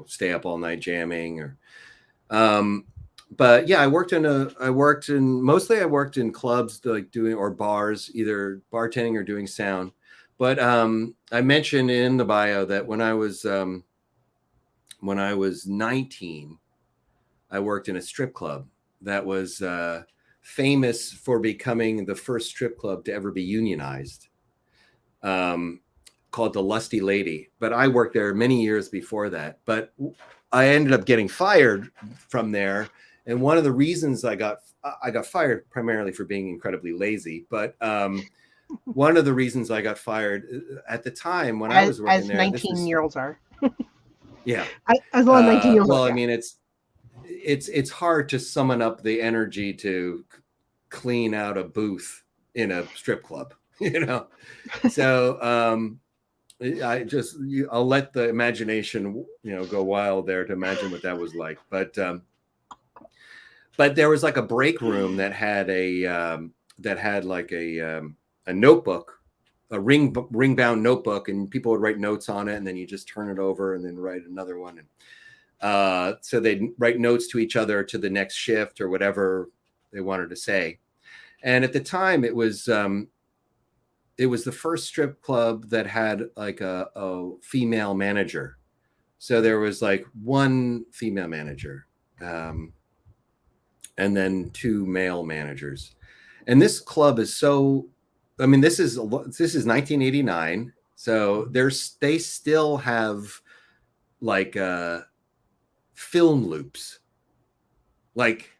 stay up all night jamming um, but yeah, I worked in clubs like doing or bars, either bartending or doing sound. But I mentioned in the bio that when I was 19, I worked in a strip club that was famous for becoming the first strip club to ever be unionized, um, called the Lusty Lady. But I worked there many years before that. But I ended up getting fired from there. And one of the reasons I got fired primarily for being incredibly lazy. But one of the reasons I got fired at the time when I was working As there, this was 19-year-olds are. yeah. As a lot of 19-year-olds are, Well, I yeah. mean, it's hard to summon up the energy to clean out a booth in a strip club, you know. So I'll let the imagination go wild there to imagine what that was like. But there was like a break room that had like a notebook, a ring bound notebook, and people would write notes on it, and then you just turn it over and then write another one. And so they'd write notes to each other to the next shift or whatever they wanted to say. And at the time, it was the first strip club that had like a female manager. So there was like one female manager, and then two male managers. And this club is so, I mean, this is 1989. So they still have like film loops, like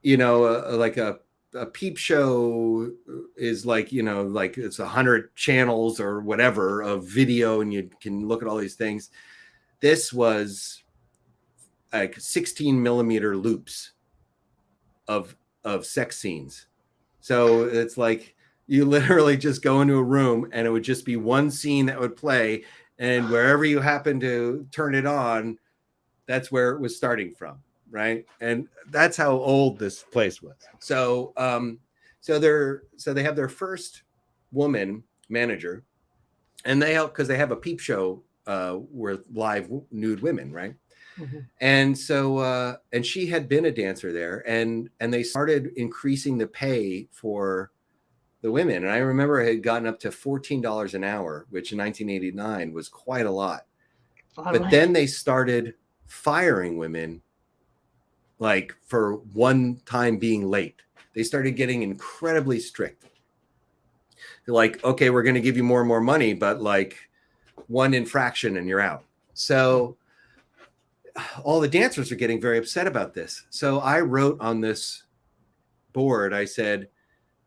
like a peep show is like like it's 100 channels or whatever of video, and you can look at all these things. This was like 16 millimeter loops of sex scenes. So it's like you literally just go into a room and it would just be one scene that would play, and wherever you happen to turn it on, that's where it was starting from, right? And that's how old this place was. So so they have their first woman manager, and they help because they have a peep show with live nude women, right? Mm-hmm. And so and she had been a dancer there, and they started increasing the pay for the women. And I remember it had gotten up to $14 an hour, which in 1989 was quite a lot. A lot of But money. then they started firing women like for one time being late. They started getting incredibly strict. They're like, okay, we're going to give you more and more money, but like one infraction and you're out. So all the dancers are getting very upset about this. So I wrote on this board, I said,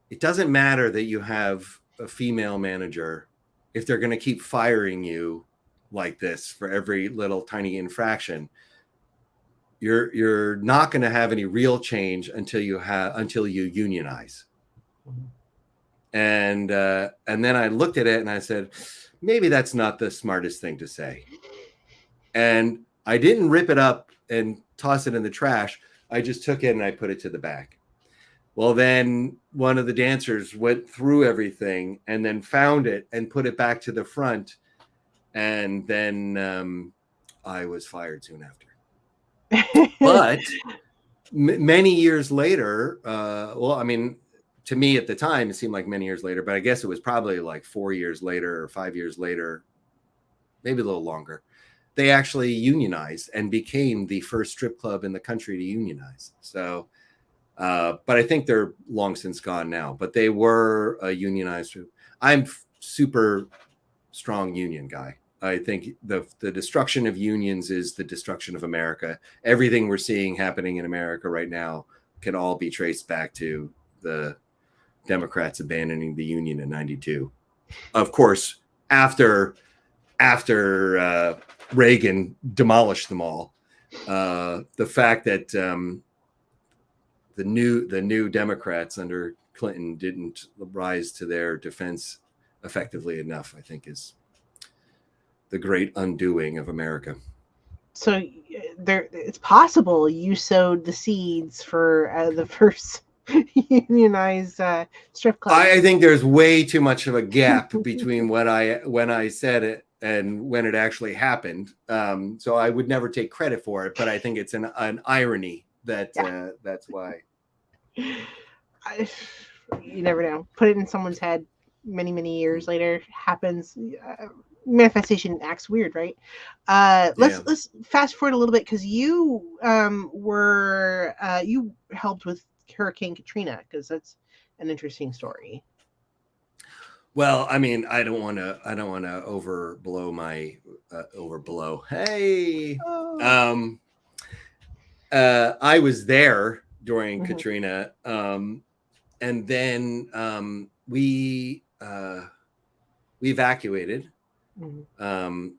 it doesn't matter that you have a female manager if they're going to keep firing you like this for every little tiny infraction. You're not going to have any real change until you unionize. And then I looked at it and I said, maybe that's not the smartest thing to say. And I didn't rip it up and toss it in the trash. I just took it and I put it to the back. Well, then one of the dancers went through everything and then found it and put it back to the front. And then I was fired soon after. But many years later, well, I mean, to me at the time, it seemed like many years later, but I guess it was probably like 4 years later or 5 years later, maybe a little longer. They actually unionized and became the first strip club in the country to unionize. So, but I think they're long since gone now. But they were a unionized. I'm super strong union guy. I think the destruction of unions is the destruction of America. Everything we're seeing happening in America right now can all be traced back to the Democrats abandoning the union in '92. Of course, after Reagan demolished them all, the fact that the new Democrats under Clinton didn't rise to their defense effectively enough, I think, is the great undoing of America. So it's possible you sowed the seeds for the first unionized strip clubs. I think there's way too much of a gap between when I said it and when it actually happened. So I would never take credit for it, but I think it's an irony that Yeah. that's why. I, you never know. Put it in someone's head. Many years later, happens. Manifestation acts weird, right? Yeah. Let's fast forward a little bit because you were you helped with Hurricane Katrina because that's an interesting story. Well, I mean, I don't want to overblow my overblow. Hey, Oh. um, I was there during Hmm. Katrina, and then we evacuated, Hmm. um,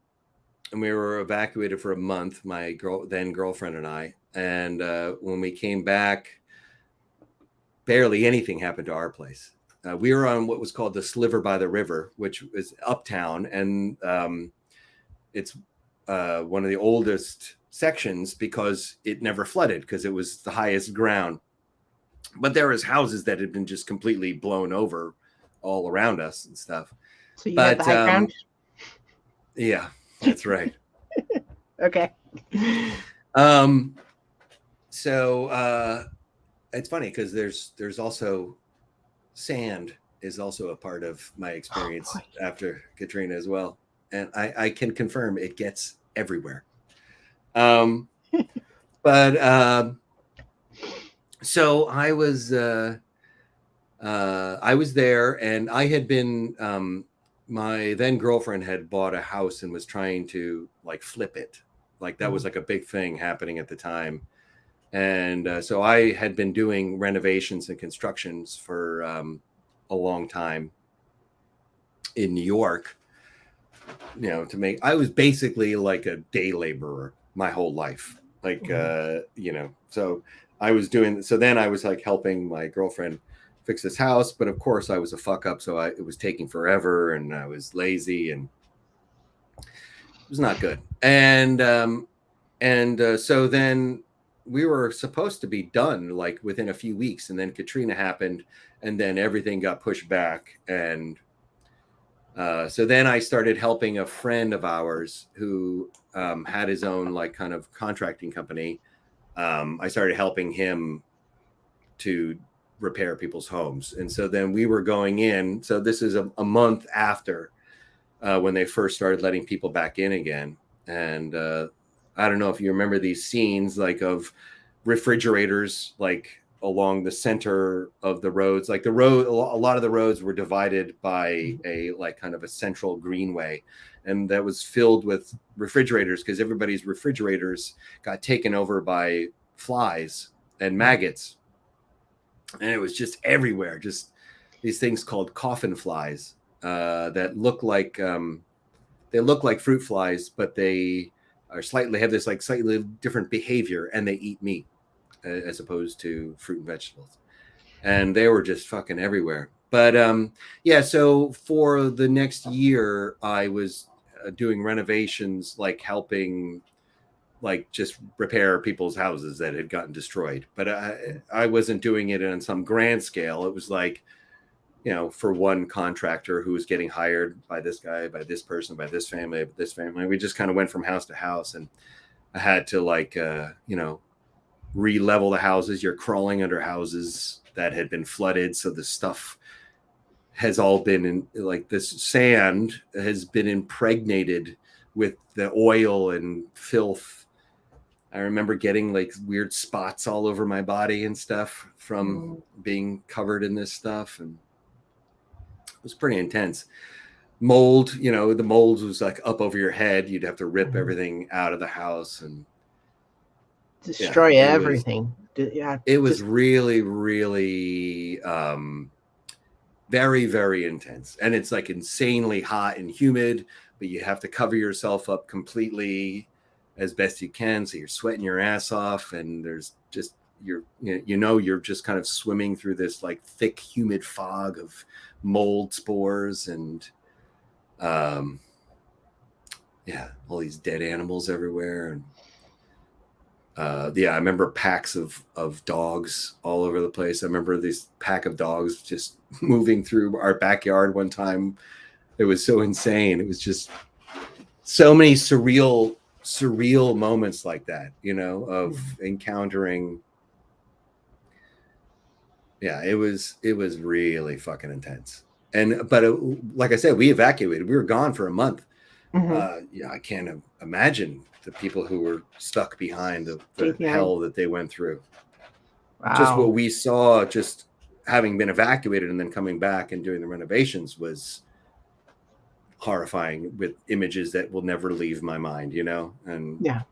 and we were evacuated for a month. My girlfriend and I, and when we came back, barely anything happened to our place. We were on what was called the Sliver by the River, which is uptown, and it's one of the oldest sections because it never flooded because it was the highest ground. But there was houses that had been just completely blown over all around us and stuff. So you had the But high ground. yeah, that's right. Okay. Um, so it's funny because there's also sand is also a part of my Oh experience boy. after Katrina as well, and I can confirm it gets everywhere. Um, but so I was there, and I had been my then girlfriend had bought a house and was trying to like flip it, like that was Mhm. like a big thing happening at the time. And so I had been doing renovations and constructions for a long time in New York, to make, I was basically like a day laborer my whole life. Like, Mhm. so I was doing, so then I was like helping my girlfriend fix this house. But of course I was a fuck up. So it was taking forever and I was lazy and it was not good. And so then we were supposed to be done like within a few weeks. And then Katrina happened and then everything got pushed back. And so then I started helping a friend of ours who had his own like kind of contracting company. I started helping him to repair people's homes. And so then we were going in. So this is a month after when they first started letting people back in again. And I don't know if you remember these scenes like of refrigerators like along the center of the roads. Like the road, a lot of the roads were divided by a like kind of a central greenway, and that was filled with refrigerators because everybody's refrigerators got taken over by flies and Mhm. maggots, and it was just everywhere. Just these things called coffin flies that look like fruit flies, but they have this like slightly different behavior, and they eat meat as opposed to fruit and vegetables. And they were just fucking everywhere. But yeah, so for the next year, I was doing renovations, like helping, like just repair people's houses that had gotten destroyed. But I wasn't doing it on some grand scale. It was like, for one contractor who was getting hired by this guy, by this person, by this family, by this family. We just kind of went from house to house, and I had to like, re-level the houses. You're crawling under houses that had been flooded, so the stuff has all been in, like, this sand has been impregnated with the oil and filth. I remember getting like weird spots all over my body and stuff from Mhm. being covered in this stuff, and it was pretty intense. Mold, the mold was like up over your head. You'd have to rip Mhm. everything out of the house, and yeah, Destroy it was everything. Yeah, it was just really, really very, very intense. And it's like insanely hot and humid, but you have to cover yourself up completely as best you can. So you're sweating your ass off, and there's just, you're just kind of swimming through this like thick, humid fog of mold spores and yeah, all these dead animals everywhere. And I remember packs of dogs all over the place. I remember this pack of dogs just moving through our backyard one time. It was so insane. It was just so many surreal moments like that, of encountering. Yeah, it was really fucking intense. But like I said, we evacuated. We were gone for a month. Mm-hmm. Yeah, I can't imagine the people who were stuck behind the Stayed behind. hell that they went through. Just Wow. what we saw, just having been evacuated and then coming back and doing the renovations, was horrifying, with images that will never leave my mind, and Yeah. so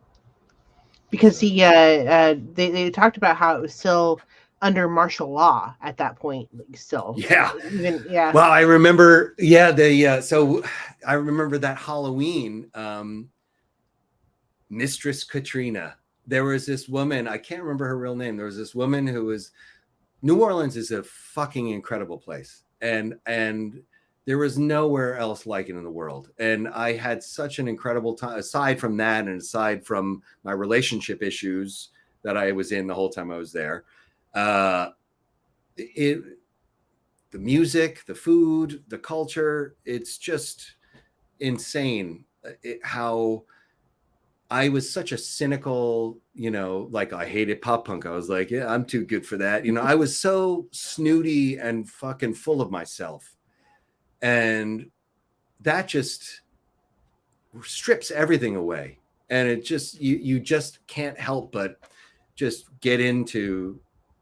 Because they talked about how it was still under martial law at that point, like still yeah. even yeah. Well, I remember, yeah, so I remember that Halloween, Mistress Katrina. There was this woman, I can't remember her real name. There was this woman who was, New Orleans is a fucking incredible place. And there was nowhere else like it in the world. And I had such an incredible time, aside from that, and aside from my relationship issues that I was in the whole time I was there. It The music, the food, the culture, it's just insane, how I was such a cynical, like, I hated pop punk. I was like, yeah, I'm too good for that. I was so snooty and fucking full of myself. And that just strips everything away. And it just, you just can't help but just get into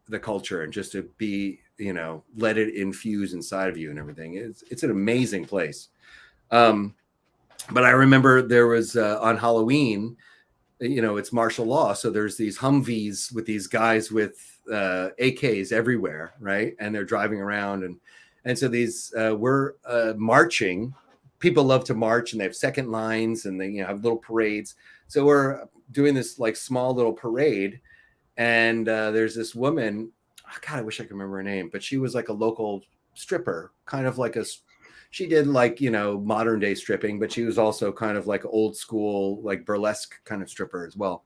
the culture and just to be, let it infuse inside of you and everything. It's an amazing place. But I remember there was, on Halloween, it's martial law. So there's these Humvees with these guys with AKs everywhere, right? And they're driving around. And so these, we're marching. People love to march, and they have second lines, and they have little parades. So we're doing this like small little parade. And there's this woman, oh, God, I wish I could remember her name, but she was like a local stripper, kind of like she did like, modern day stripping, but she was also kind of like old school, like burlesque kind of stripper as well.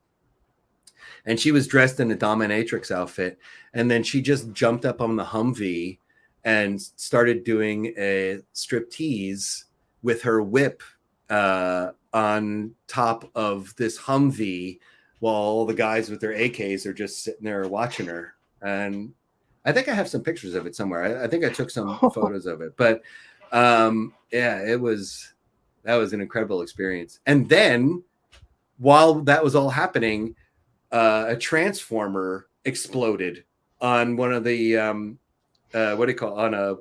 And she was dressed in a dominatrix outfit. And then she just jumped up on the Humvee and started doing a striptease with her whip on top of this Humvee, while all the guys with their AKs are just sitting there watching her. And I think I have some pictures of it somewhere. I think I took some photos of it. But yeah, that was an incredible experience. And then, while that was all happening, a transformer exploded on one of the what do you call, on a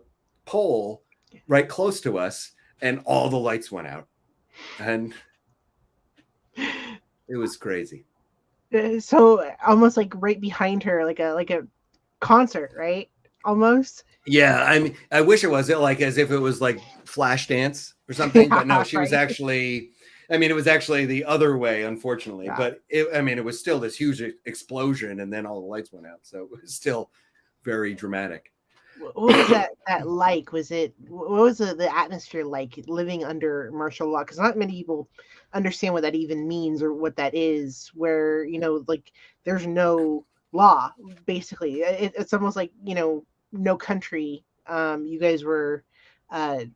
pole right close to us, and all the lights went out, and it was crazy. So almost like right behind her, like a concert, right? Almost. Yeah, I mean, I wish it was like as if it was like Flash Dance or something, but no, Yeah, she was right. actually. I mean, it was actually the other way, unfortunately. Yeah. But it was still this huge explosion, and then all the lights went out, so it was still very dramatic. What was that like? What was the atmosphere like living under martial law? Because not many people understand what that even means or what that is. Where like there's no law, basically. It's almost like no country. You guys were,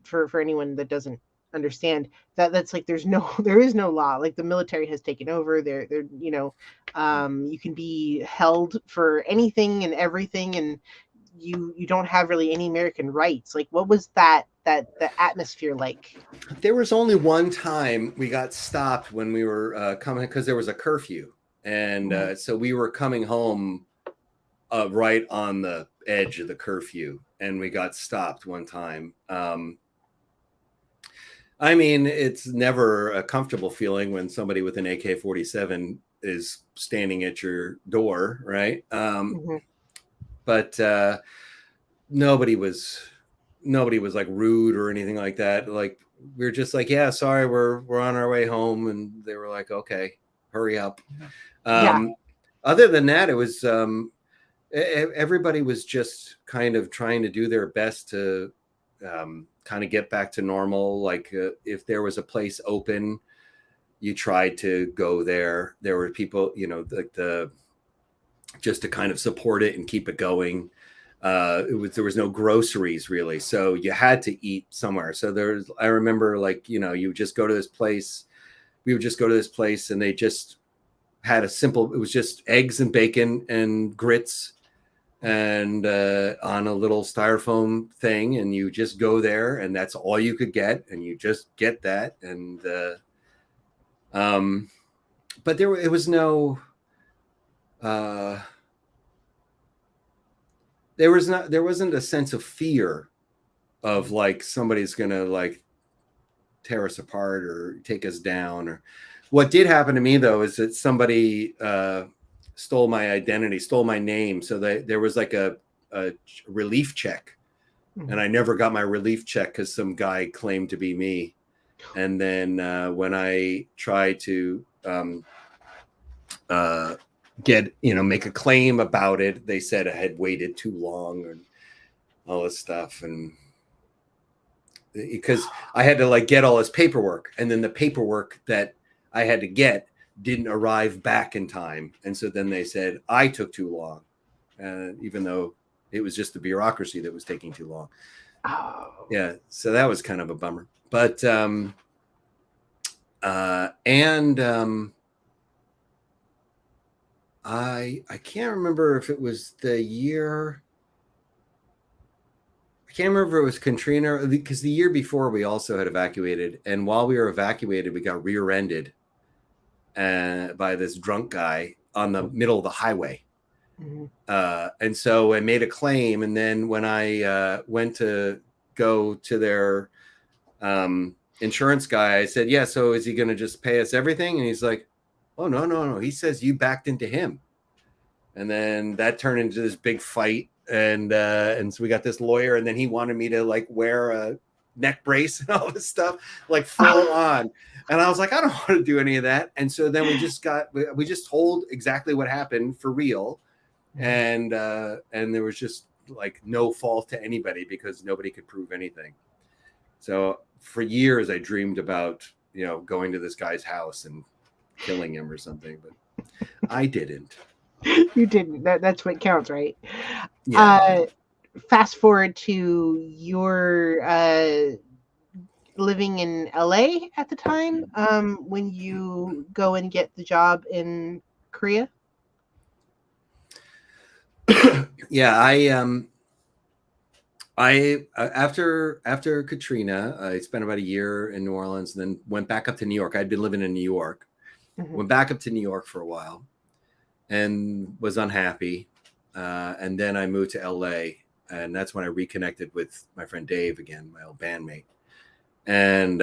for anyone that doesn't understand, that's like there is no law. Like the military has taken over. You can be held for anything and everything, and you don't have really any American rights. Like, what was that the atmosphere like? There was only one time we got stopped when we were coming, because there was a curfew, and Mhm. so we were coming home right on the edge of the curfew, and we got stopped one time. I mean, it's never a comfortable feeling when somebody with an AK-47 is standing at your door, right? Mhm. But nobody was like rude or anything like that. Like, we were just like, yeah, sorry, we're on our way home, and they were like, okay, hurry up. Yeah. Um, Other than that, it was everybody was just kind of trying to do their best to kind of get back to normal. Like, if there was a place open, you tried to go there. There were people, you know, the just to kind of support it and keep it going. There was no groceries really, so you had to eat somewhere. So I remember, like, you know, you would just go to this place. We would just go to this place, and they just had a simple. It was just eggs and bacon and grits, and on a little styrofoam thing, and you just go there, and that's all you could get, and you just get that, and but it was no. There wasn't a sense of fear of like somebody's gonna like tear us apart or take us down. Or what did happen to me though is that somebody stole my identity, stole my name. So there was like a relief check, and I never got my relief check because some guy claimed to be me. And then when I tried to make a claim about it, they said I had waited too long and all this stuff. And because I had to like get all this paperwork, and then the paperwork that I had to get didn't arrive back in time. And so then they said I took too long, even though it was just the bureaucracy that was taking too long. Oh. Yeah. So that was kind of a bummer. But I can't remember if it was the year. I can't remember if it was Katrina, because the year before we also had evacuated, and while we were evacuated, we got rear-ended by this drunk guy on the middle of the highway. And so I made a claim, and then when I went to go to their insurance guy, I said, "Yeah, so is he going to just pay us everything?" And he's like, "Oh, no. He says you backed into him." And then that turned into this big fight. And so we got this lawyer, and then he wanted me to like wear a neck brace and all this stuff, like full on. And I was like, I don't want to do any of that. And so then we just told exactly what happened for real. And there was just like no fault to anybody because nobody could prove anything. So for years I dreamed about, you know, going to this guy's house and killing him or something, but I didn't. You didn't. That's what counts, right? Yeah. Fast forward to your living in LA at the time, when you go and get the job in Korea. Yeah, I after Katrina, I spent about a year in New Orleans, and then went back up to New York. I'd been living in New York, went back up to New York for a while, and was unhappy. And then I moved to LA, and that's when I reconnected with my friend Dave again, my old bandmate. And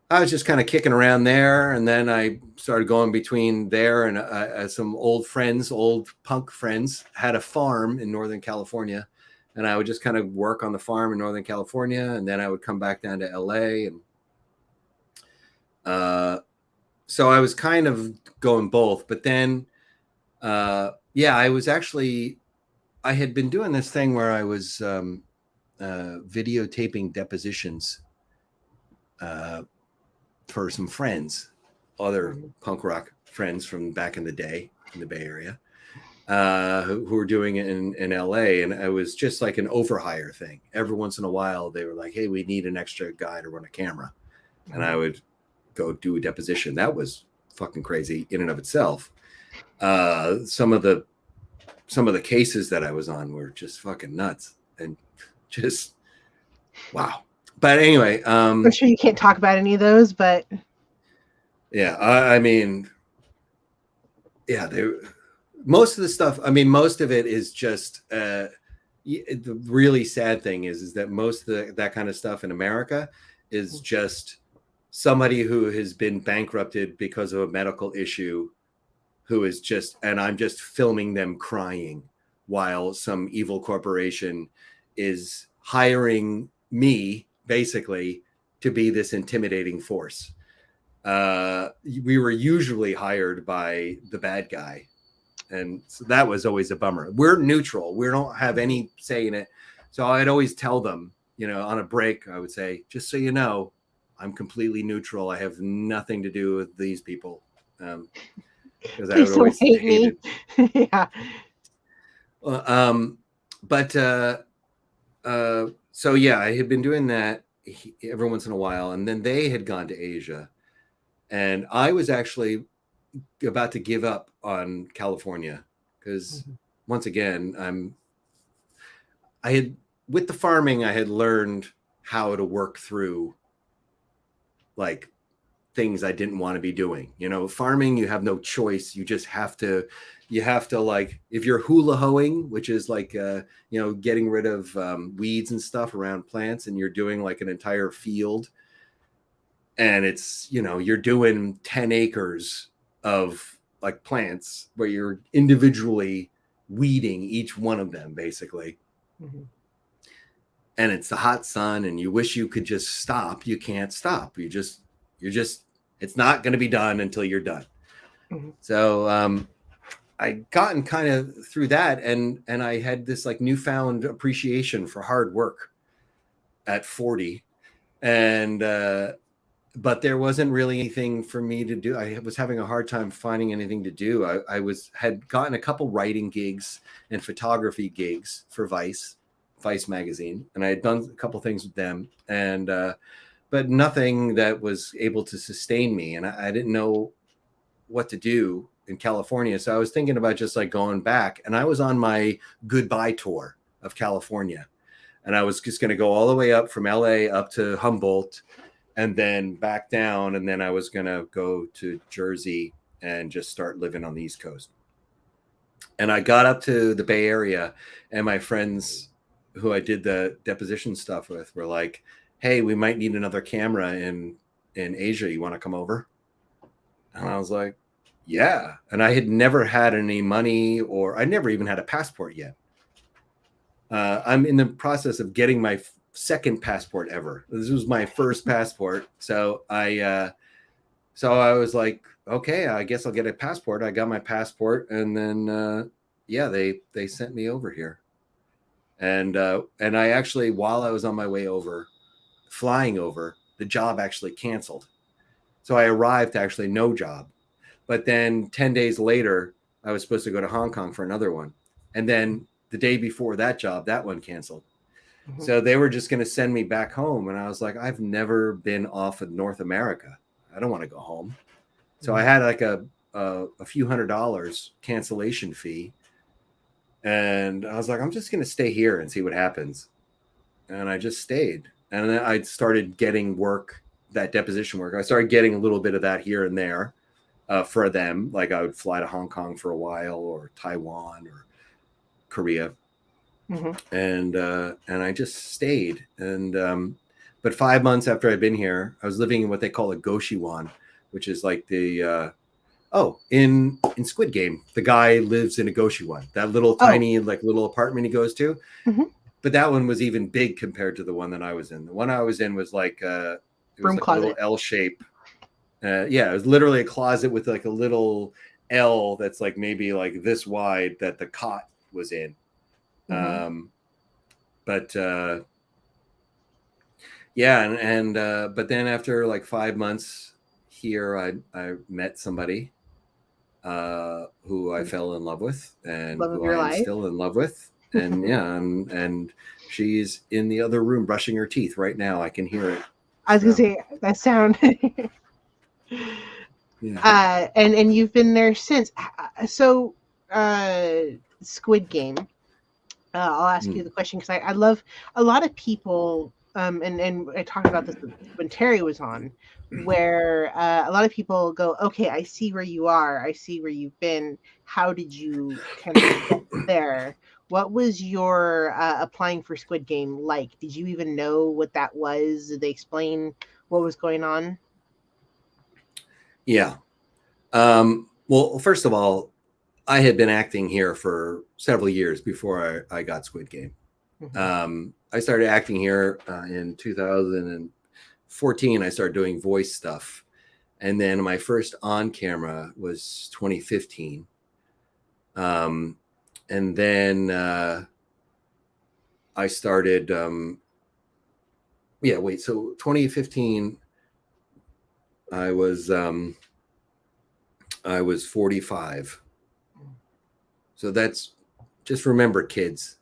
I was just kind of kicking around there, and then I started going between there and some old friends, old punk friends, had a farm in Northern California, and I would just kind of work on the farm in Northern California, and then I would come back down to LA, and so I was kind of going both. But then, I had been doing this thing where I was videotaping depositions for some friends, other punk rock friends from back in the day in the Bay Area, who were doing it in LA. And it was just like an overhire thing. Every once in a while, they were like, "Hey, we need an extra guy to run a camera." And I would go do a deposition. That was fucking crazy in and of itself. Some of the cases that I was on were just fucking nuts, and just wow. But anyway, I'm sure you can't talk about any of those, but yeah, I mean, yeah, most of the stuff. I mean, most of it is just the really sad thing is that most of that kind of stuff in America is just somebody who has been bankrupted because of a medical issue, who is just, and I'm just filming them crying while some evil corporation is hiring me basically to be this intimidating force. We were usually hired by the bad guy, and so that was always a bummer. We're neutral, we don't have any say in it. So I'd always tell them, you know, on a break, I would say, just so you know, I'm completely neutral. I have nothing to do with these people. Because I would Please don't always hate me. hated. Yeah. Uh, um, but so yeah, I had been doing that every once in a while, and then they had gone to Asia, and I was actually about to give up on California because Mhm. once again, I had with the farming, I had learned how to work through like things I didn't want to be doing. You know, farming, you have no choice. You have to like, if you're hula hoeing, which is like, getting rid of weeds and stuff around plants, and you're doing like an entire field, and it's, you're doing 10 acres of like plants where you're individually weeding each one of them basically. Mhm. And it's the hot sun and you wish you could just stop. You can't stop. You're just, it's not going to be done until you're done. Mhm. So I gotten kind of through that, and I had this like newfound appreciation for hard work at 40, and but there wasn't really anything for me to do. I was having a hard time finding anything to do. Had gotten a couple writing gigs and photography gigs for Vice magazine, and I had done a couple things with them, and but nothing that was able to sustain me, and I didn't know what to do in California. So I was thinking about just like going back, and I was on my goodbye tour of California, and I was just going to go all the way up from LA up to Humboldt and then back down, and then I was going to go to Jersey and just start living on the East Coast. And I got up to the Bay Area, and my friends who I did the deposition stuff with were like, "Hey, we might need another camera in Asia. You want to come over?" And I was like, "Yeah." And I had never had any money, or I never even had a passport yet. I'm in the process of getting my second passport ever. This was my first passport, so I was like, okay, I guess I'll get a passport. I got my passport, and then yeah, they sent me over here, and I actually, while I was on my way over, flying over, the job actually canceled. So I arrived to actually no job, but then 10 days later, I was supposed to go to Hong Kong for another one, and then the day before that job, that one canceled. Mhm. So they were just going to send me back home, and I was like, I've never been off of North America. I don't want to go home. So I Mhm. had like a few $100 cancellation fee, and I was like, I'm just going to stay here and see what happens. And I just stayed, and then I started getting work, that deposition work. I started getting a little bit of that here and there for them. Like I would fly to Hong Kong for a while, or Taiwan, or Korea, Mhm. and I just stayed. And but 5 months after I'd been here, I was living in what they call a goshiwan, which is like the in Squid Game, the guy lives in a goshiwan, that little Oh. tiny like little apartment he goes to. Mhm. But that one was even big compared to the one that I was in. The one I was in was like it was Broom like a little closet. L shape. Yeah, it was literally a closet with like a little L that's like maybe like this wide that the cot was in. Mhm. Um, but yeah, and but then after like 5 months here, I met somebody who I fell in love with, and Love of who your I am life. still in love with. And yeah, and she's in the other room brushing her teeth right now. I can hear it. I was gonna So say that sound. yeah. And you've been there since. So, uh, Squid Game. I'll ask you Mm. the question because I love a lot of people. And I talked about this when Terry was on, where a lot of people go, okay, I see where you are. I see where you've been. How did you kind of get there? What was your applying for Squid Game like? Did you even know what that was? Did they explain what was going on? Yeah. Well, first of all, I had been acting here for several years before I got Squid Game. Hmm. I started acting here in 2014. I started doing voice stuff. And then my first on camera was 2015. Um, and then I started, yeah, wait, so 2015, I was um, I was 45. So that's just remember, kids.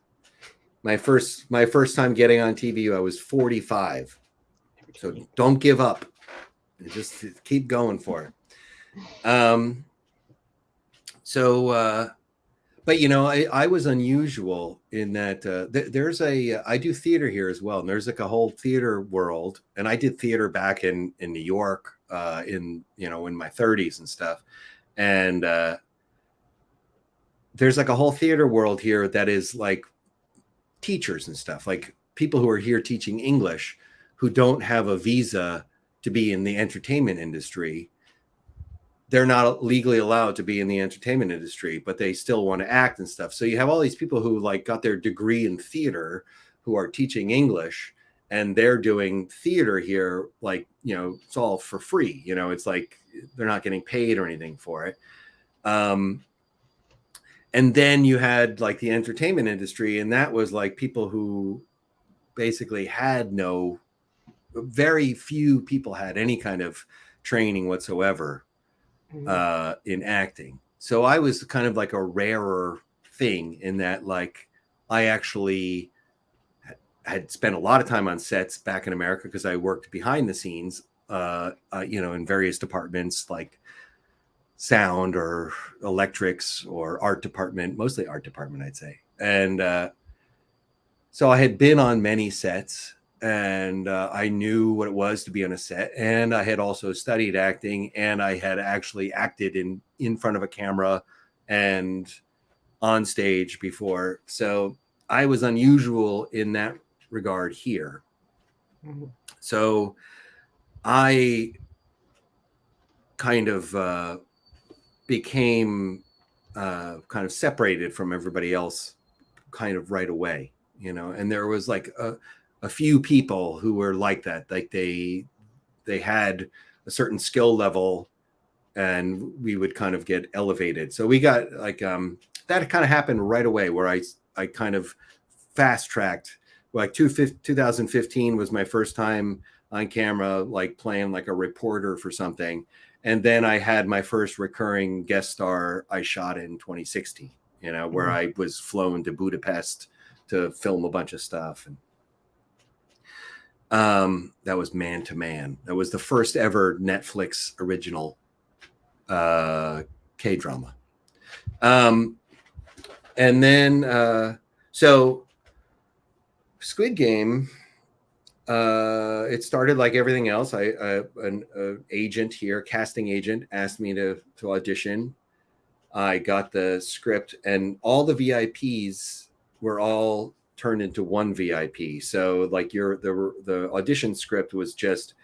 My first time getting on TV, I was 45. So don't give up. Just keep going for it. So, but I was unusual in that I do theater here as well, and there's like a whole theater world, and I did theater back in New York, in my 30s and stuff, and there's like a whole theater world here that is like teachers and stuff, like people who are here teaching English who don't have a visa to be in the entertainment industry. They're not legally allowed to be in the entertainment industry, but they still want to act and stuff. So you have all these people who like got their degree in theater who are teaching English, and they're doing theater here, like, it's all for free. It's like they're not getting paid or anything for it. And then you had like the entertainment industry, and that was like people who basically had very few people had any kind of training whatsoever in acting. So I was kind of like a rarer thing in that, like, I actually had spent a lot of time on sets back in America because I worked behind the scenes, in various departments like sound or electrics or art department, mostly art department, I'd say. And so I had been on many sets, and I knew what it was to be on a set, and I had also studied acting, and I had actually acted in front of a camera and on stage before. So I was unusual in that regard here. Mm-hmm. So I kind of became kind of separated from everybody else kind of right away, and there was like a few people who were like that, like they had a certain skill level, and we would kind of get elevated. So we got like that kind of happened right away, where I kind of fast tracked. Like 2015 was my first time on camera, like playing like a reporter for something, and then I had my first recurring guest star I shot in 2016, where I was flown to Budapest to film a bunch of stuff. And that was Man to Man. That was the first ever Netflix original K-drama. And then, so Squid Game, it started like everything else. An agent here, casting agent, asked me to audition. I got the script, and all the VIPs were all turned into one VIP. So like the audition script was just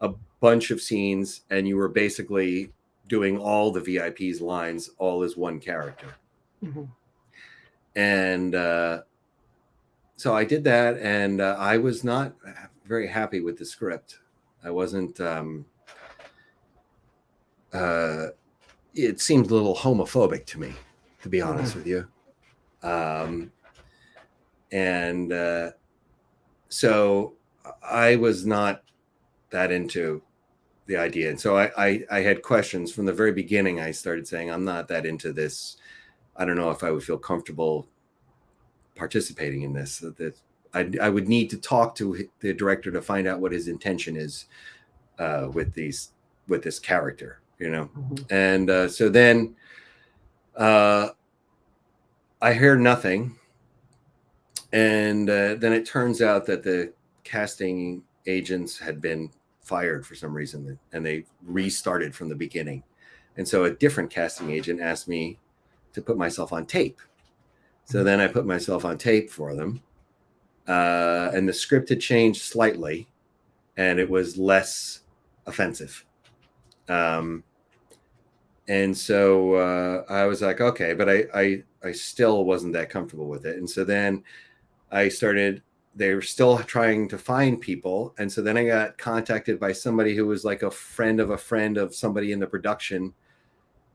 a bunch of scenes, and you were basically doing all the VIPs lines all as one character. Mm-hmm. And so I did that, and I was not very happy with the script. I wasn't. It seemed a little homophobic to me, to be honest with you. And so I was not that into the idea. And so I had questions from the very beginning. I started saying, I'm not that into this. I don't know if I would feel comfortable participating in this. That I would need to talk to the director to find out what his intention is with this character, Mm-hmm. And so then I heard nothing. And then it turns out that the casting agents had been fired for some reason, and they restarted from the beginning. And so a different casting agent asked me to put myself on tape. So then I put myself on tape for them. And the script had changed slightly, and it was less offensive. And so I was like, okay, but I still wasn't that comfortable with it. And so then they were still trying to find people. And so then I got contacted by somebody who was like a friend of somebody in the production.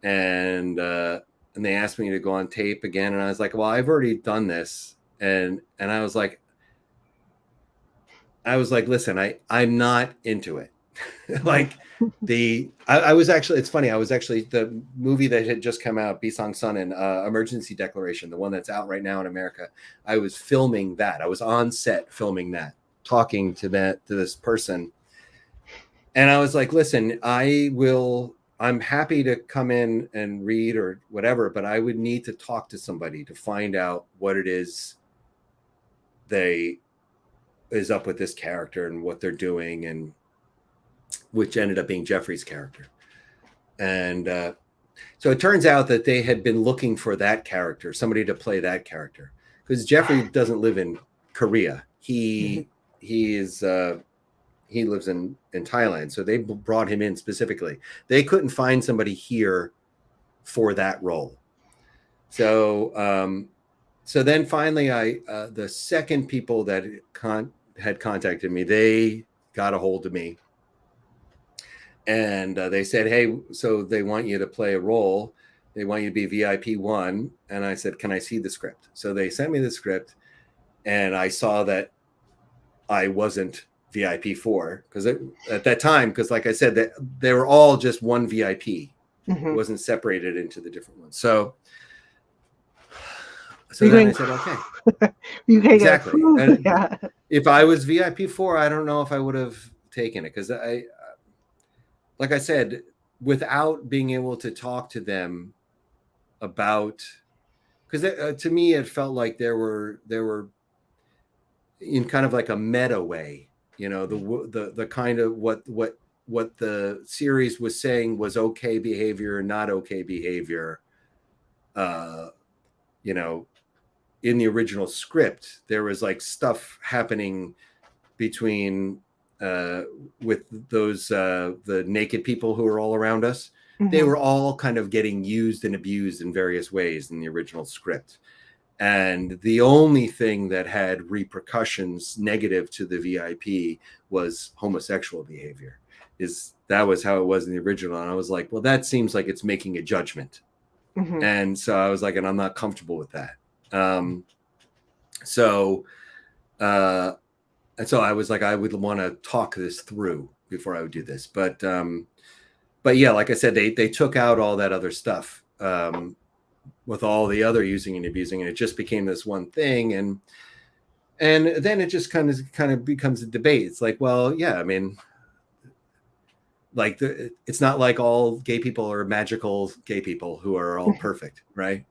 And they asked me to go on tape again. And I was like, well, I've already done this. And I was like, listen, I'm not into it. Like I was actually, it's funny, I was actually, the movie that had just come out, Bisang Sunin, Emergency Declaration, the one that's out right now in America, I was filming that. I was on set filming that, talking to this person. And I was like, listen, I'm happy to come in and read or whatever, but I would need to talk to somebody to find out what it is is up with this character and what they're doing, and which ended up being Jeffrey's character. And so it turns out that they had been looking for that character, somebody to play that character, because Jeffrey doesn't live in Korea. He lives in Thailand, so they brought him in specifically. They couldn't find somebody here for that role. So so then finally, the second people that had contacted me, they got a hold of me. And they said, hey, so they want you to play a role. They want you to be VIP 1. And I said, can I see the script? So they sent me the script, and I saw that I wasn't VIP 4, because at that time, because like I said, that they were all just one VIP. It wasn't separated into the different ones. So then I said, okay. Exactly. And yeah. If I was VIP 4, I don't know if I would have taken it, because like I said, without being able to talk to them about, because to me it felt like there were in kind of like a meta way, the kind of what the series was saying was okay behavior, not okay behavior. In the original script, there was like stuff happening between with those the naked people who are all around us. They were all kind of getting used and abused in various ways in the original script. And the only thing that had repercussions negative to the VIP was homosexual behavior. That was how it was in the original. And I was like, well, that seems like it's making a judgment. And so I was like, and I'm not comfortable with that. And so I was like, I would want to talk this through before I would do this. But yeah, like I said, they took out all that other stuff with all the other using and abusing, and it just became this one thing. And then it just kind of becomes a debate. It's like, well, yeah, I mean, like it's not like all gay people are magical gay people who are all perfect, right?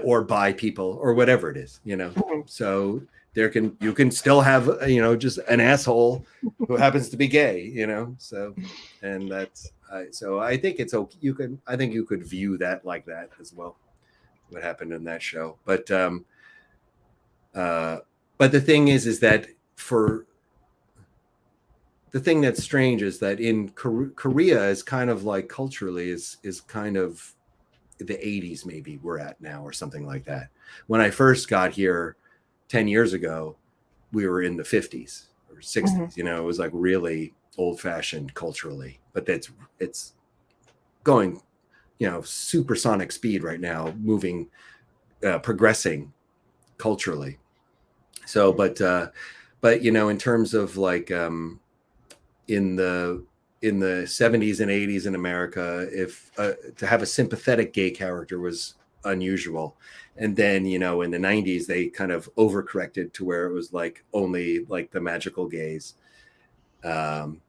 Or bi people or whatever it is, So you can still have, just an asshole who happens to be gay, So, and that's, so I think it's okay. I think you could view that like that as well, what happened in that show. But the thing is that the thing that's strange is that in Korea is kind of like culturally is kind of the 80s maybe we're at now, or something like that. When I first got here 10 years ago, we were in the 50s or 60s. It was like really old-fashioned culturally, but it's going, supersonic speed right now, moving, progressing culturally. So, but in terms of like in the 70s and 80s in America, if to have a sympathetic gay character was unusual. And then, in the 90s, they kind of overcorrected to where it was like only like the magical gays. And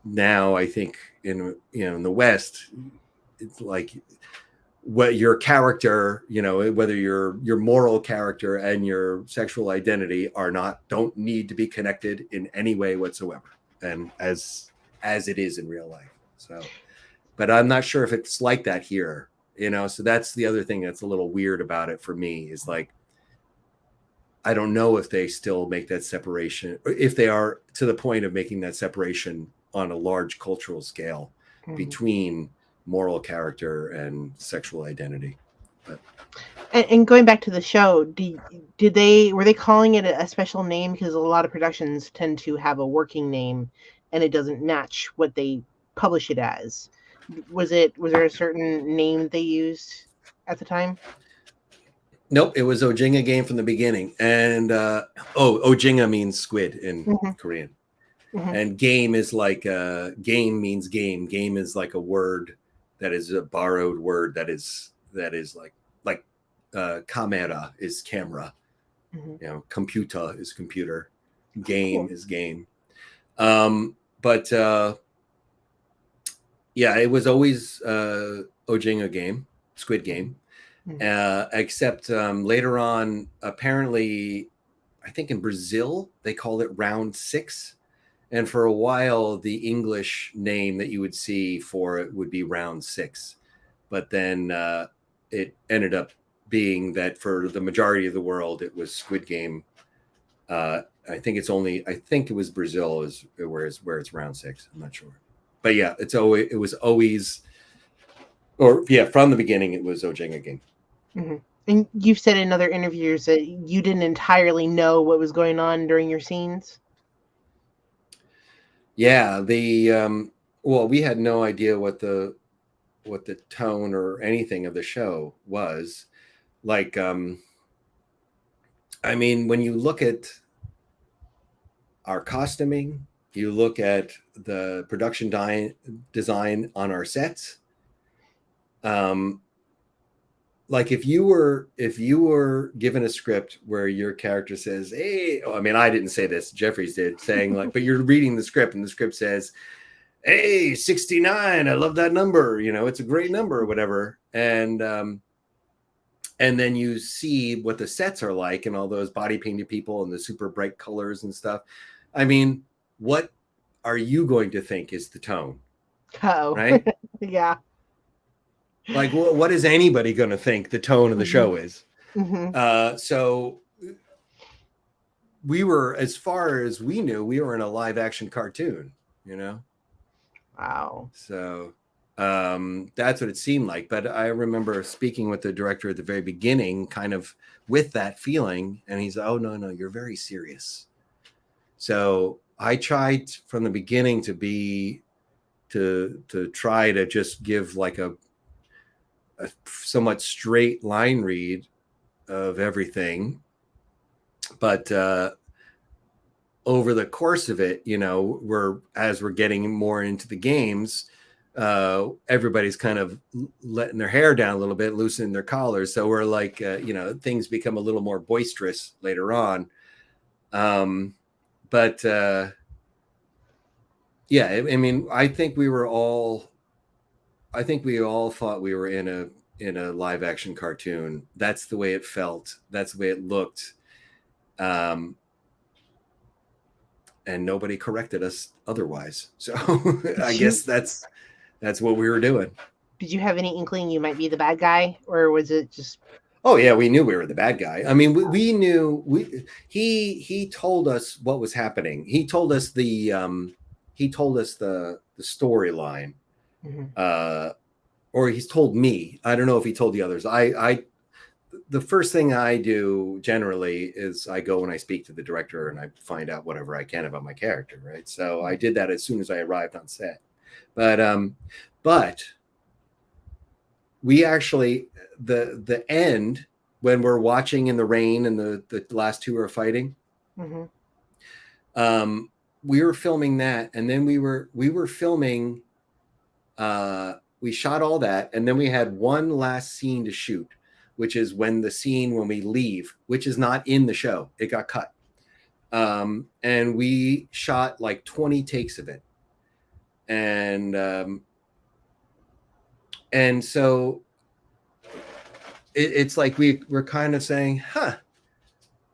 now I think in the West, it's like what your character, whether your moral character and your sexual identity don't need to be connected in any way whatsoever. And as it is in real life. So, but I'm not sure if it's like that here, so that's the other thing that's a little weird about it for me, is like, I don't know if they still make that separation, or if they are to the point of making that separation on a large cultural scale between moral character and sexual identity. But and going back to the show, were they calling it a special name? Because a lot of productions tend to have a working name and it doesn't match what they publish it as. Was there a certain name they used at the time? Nope, it was Ojinga game from the beginning. And Ojinga means squid in Korean. Mm-hmm. And game is like game means game. Game is like a word that is a borrowed word that is like camera is camera. Mm-hmm. You know, computer is computer. Cool. Game is game. But yeah, it was always Ojinga game, Squid Game. Except later on, apparently, I think in Brazil they called it round 6, and for a while the English name that you would see for it would be round 6, but then it ended up being that for the majority of the world it was Squid Game. I think it was Brazil is where it's round 6. I'm not sure, but yeah, it was always, or yeah, from the beginning it was Ojinga game. Mm-hmm. And you've said in other interviews that you didn't entirely know what was going on during your scenes. Yeah, well, we had no idea what the tone or anything of the show was. Like, I mean, when you look at our costuming, you look at the production design on our sets. Like if you were given a script where your character says, "Hey," I mean, I didn't say this, Jeffries did, saying like, but you're reading the script and the script says, "Hey, 69, I love that number, you know, it's a great number," or whatever. And then you see what the sets are like and all those body painted people and the super bright colors and stuff. I mean, what are you going to think is the tone? Oh, Right? yeah. Like, what is anybody going to think the tone of the Mm-hmm. show is? Mm-hmm. So we were, as far as we knew, we were in a live action cartoon, you know? Wow. So that's what it seemed like. But I remember speaking with the director at the very beginning, kind of with that feeling. And he's, "Oh, no, you're very serious." So I tried from the beginning to try to just give like a somewhat straight line read of everything. But over the course of it, you know, as we're getting more into the games, everybody's kind of letting their hair down a little bit, loosening their collars. So we're like, you know, things become a little more boisterous later on. But yeah, I mean, I think we all thought we were in a live action cartoon. That's the way it felt. That's the way it looked. And nobody corrected us otherwise. So I guess that's what we were doing. Did you have any inkling you might be the bad guy, or was it just? Oh yeah, we knew we were the bad guy. I mean, we knew he told us what was happening. He told us the storyline. Mm-hmm. Or he's told me. I don't know if he told the others. The first thing I do generally is I go and I speak to the director and I find out whatever I can about my character, right? So I did that as soon as I arrived on set. But we actually, the end, when we're watching in the rain and the last two are fighting, Mm-hmm. we were filming that, and then we were filming. We shot all that, and then we had one last scene to shoot, which is when we leave, which is not in the show. It got cut. And we shot like 20 takes of it. And so it's like we're kind of saying, huh,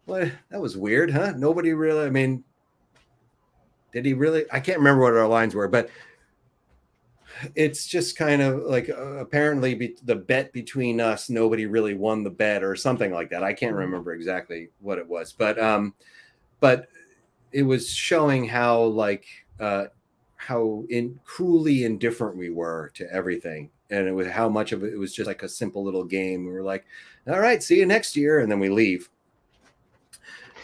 well, that was weird, huh? Nobody really, I mean, did he really? I can't remember what our lines were, but it's just kind of like apparently the bet between us, nobody really won the bet or something like that. I can't remember exactly what it was, but it was showing how like how cruelly indifferent we were to everything, and it was how much of it was just like a simple little game. We were like, "All right, see you next year," and then we leave.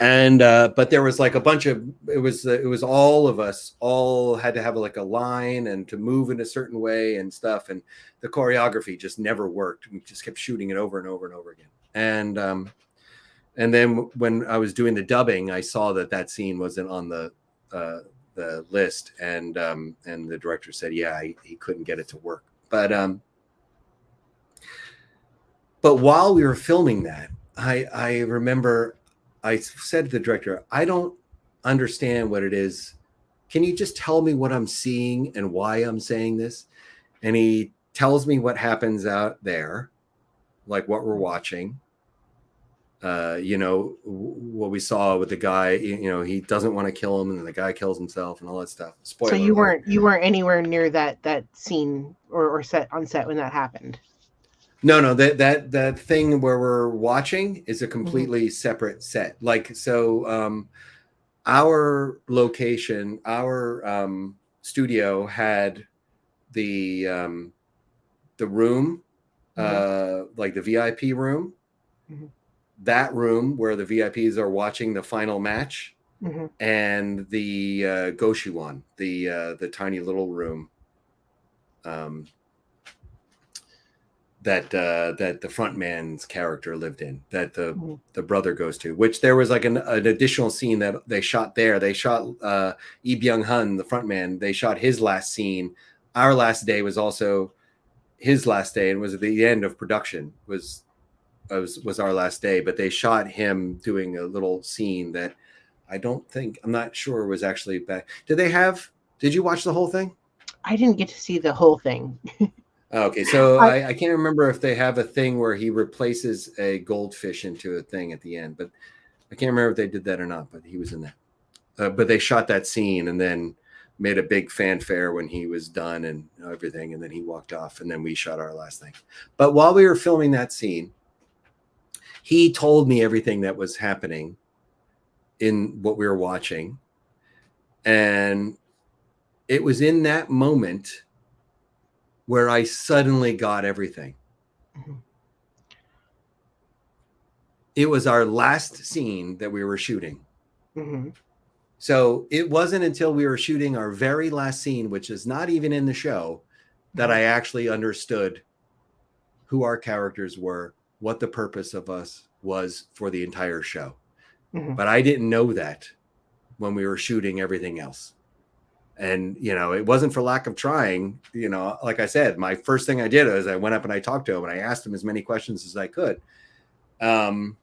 And but there was like a bunch of it was all of us all had to have like a line and to move in a certain way and stuff, and the choreography just never worked. We just kept shooting it over and over and over again. And then when I was doing the dubbing, I saw that scene wasn't on the the list, and the director said, yeah, he couldn't get it to work. But while we were filming that, I remember I said to the director, I don't understand what it is. Can you just tell me what I'm seeing and why I'm saying this? And he tells me what happens out there, like what we're watching. What we saw with the guy, he doesn't want to kill him, and then the guy kills himself and all that stuff. Spoiler So you alert. weren't anywhere near that scene or set on set when that happened. No, that thing where we're watching is a Mm-hmm. completely separate set. Like, so our location, our studio had the room, like the VIP room, Mm-hmm. that room where the VIPs are watching the final match, Mm-hmm. and the Goshiwan, the tiny little room that the front man's character lived in, that the brother goes to, which there was like an additional scene that they shot there. They shot Lee Byung-hun, the front man. They shot his last scene. Our last day was also his last day, and was at the end of production was our last day. But they shot him doing a little scene that I'm not sure was actually back. Did you watch the whole thing? I didn't get to see the whole thing. Okay, so I can't remember if they have a thing where he replaces a goldfish into a thing at the end, but I can't remember if they did that or not, but he was in that. But they shot that scene and then made a big fanfare when he was done and everything, and then he walked off, and then we shot our last thing. But while we were filming that scene, he told me everything that was happening in what we were watching, and it was in that moment where I suddenly got everything. Mm-hmm. It was our last scene that we were shooting. Mm-hmm. So it wasn't until we were shooting our very last scene, which is not even in the show, that I actually understood who our characters were, what the purpose of us was for the entire show. Mm-hmm. But I didn't know that when we were shooting everything else. And, it wasn't for lack of trying. Like I said, my first thing I did is I went up and I talked to him and I asked him as many questions as I could. But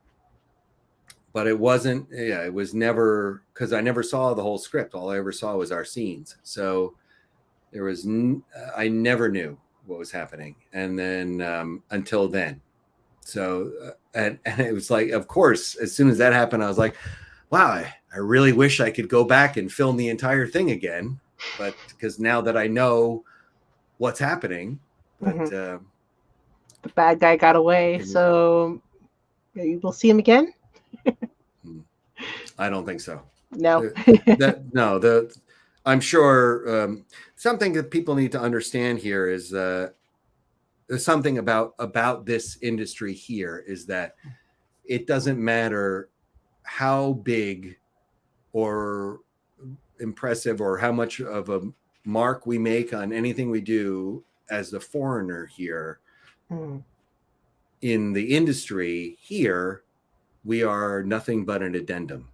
it wasn't, it was never, because I never saw the whole script. All I ever saw was our scenes. So I never knew what was happening. And then until then. So, and it was like, of course, as soon as that happened, I was like, wow, I really wish I could go back and film the entire thing again. But because now that I know what's happening, but the bad guy got away, so we'll see him again. I don't think so. No. I'm sure something that people need to understand here is something about this industry here is that it doesn't matter how big or impressive or how much of a mark we make on anything we do as a foreigner here. In the industry here, we are nothing but an addendum.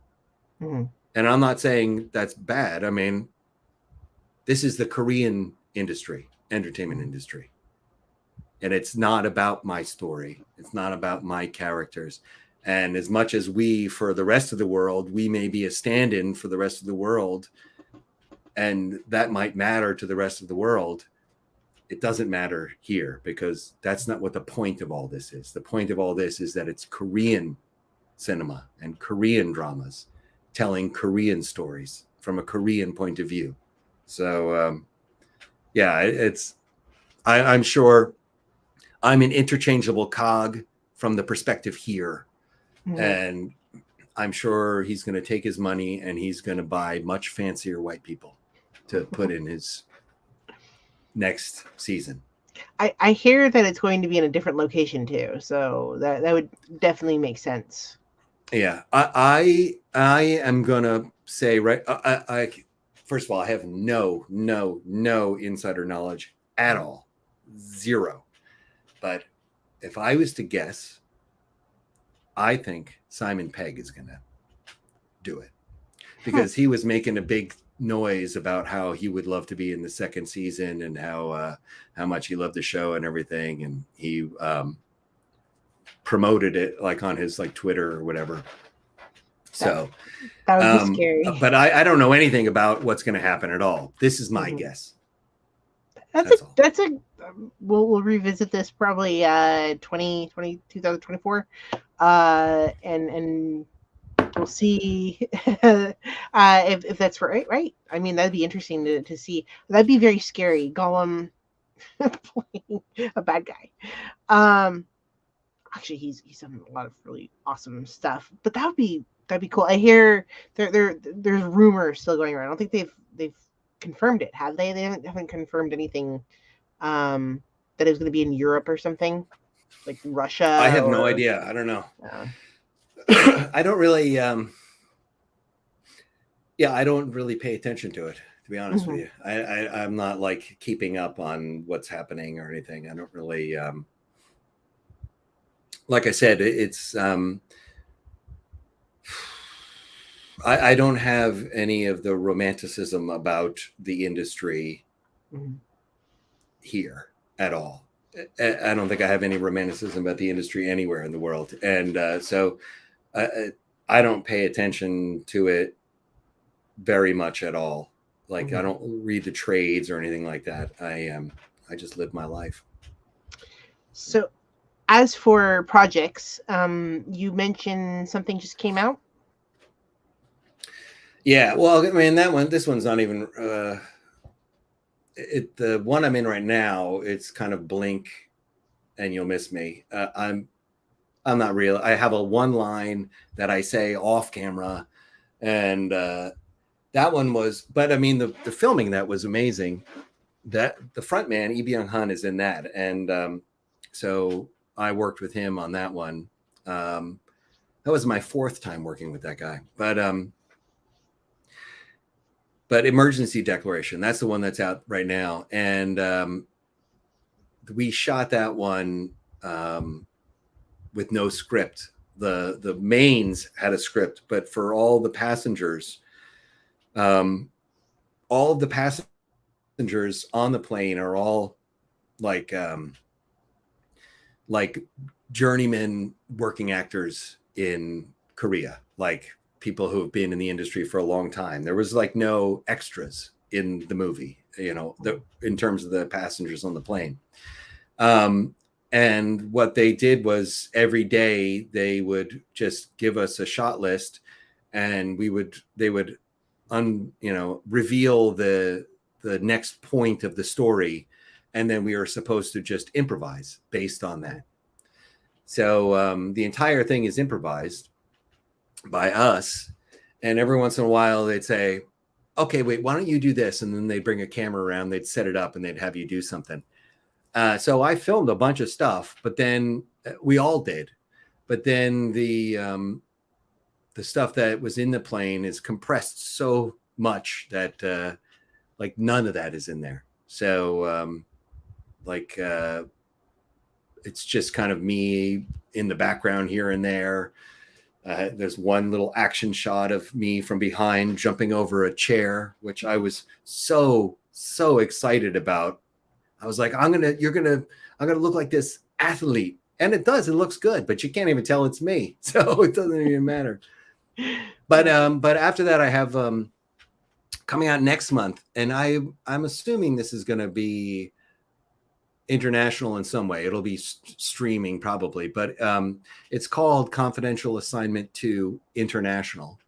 And I'm not saying that's bad. I mean, this is the Korean industry, entertainment industry. And it's not about my story. It's not about my characters. And as much as for the rest of the world, we may be a stand-in for the rest of the world, and that might matter to the rest of the world, it doesn't matter here, because that's not what the point of all this is. The point of all this is that it's Korean cinema and Korean dramas telling Korean stories from a Korean point of view. So, I'm sure I'm an interchangeable cog from the perspective here. And I'm sure he's going to take his money and he's going to buy much fancier white people to put in his next season. I hear that it's going to be in a different location too, so that would definitely make sense. Yeah, I am gonna say I first of all, I have no insider knowledge at all, zero. But if I was to guess, I think Simon Pegg is gonna do it, because he was making a big noise about how he would love to be in the second season and how much he loved the show and everything, and he promoted it like on his like Twitter or whatever. So, that would be scary. but I don't know anything about what's going to happen at all. This is my guess. That's a we'll revisit this probably 2024 and we'll see if that's right. I mean, that'd be interesting to see. That'd be very scary, Gollum playing a bad guy. Actually, he's done a lot of really awesome stuff, but that'd be cool. I hear there's rumors still going around. I don't think they've confirmed it, have they? They haven't confirmed anything that it was going to be in Europe or something, like Russia. I have no idea. I don't know. I don't really I don't really pay attention to it, to be honest with you. I'm not like keeping up on what's happening or anything. I don't really like I said, it's I don't have any of the romanticism about the industry here at all. I don't think I have any romanticism about the industry anywhere in the world. And so I don't pay attention to it very much at all. Like I don't read the trades or anything like that. I just live my life. So as for projects, you mentioned something just came out. Yeah, well, I mean this one's not even the one I'm in right now. It's kind of Blink and You'll Miss Me. I'm not real. I have a one line that I say off camera, and that one was. But I mean, the filming that was amazing. That the front man, Lee Byung-hun, is in that, and so I worked with him on that one. That was my fourth time working with that guy, but Emergency Declaration, that's the one that's out right now. And we shot that one with no script. The mains had a script, but for all the passengers, all of the passengers on the plane are all like journeyman working actors in Korea, like people who have been in the industry for a long time. There was like no extras in the movie, in terms of the passengers on the plane. And what they did was every day they would just give us a shot list, and they would reveal the next point of the story, and then we were supposed to just improvise based on that. So the entire thing is improvised by us, and every once in a while they'd say, okay, wait, why don't you do this? And then they'd bring a camera around, they'd set it up, and they'd have you do something. So I filmed a bunch of stuff, but then we all did. But then the stuff that was in the plane is compressed so much that like none of that is in there. So it's just kind of me in the background here and there. There's one little action shot of me from behind jumping over a chair, which I was so excited about. I was like, I'm gonna look like this athlete, and it does. It looks good, but you can't even tell it's me, so it doesn't even matter. But after that, I have coming out next month, and I'm assuming this is going to be international in some way. It'll be streaming probably, but it's called Confidential Assignment 2 International.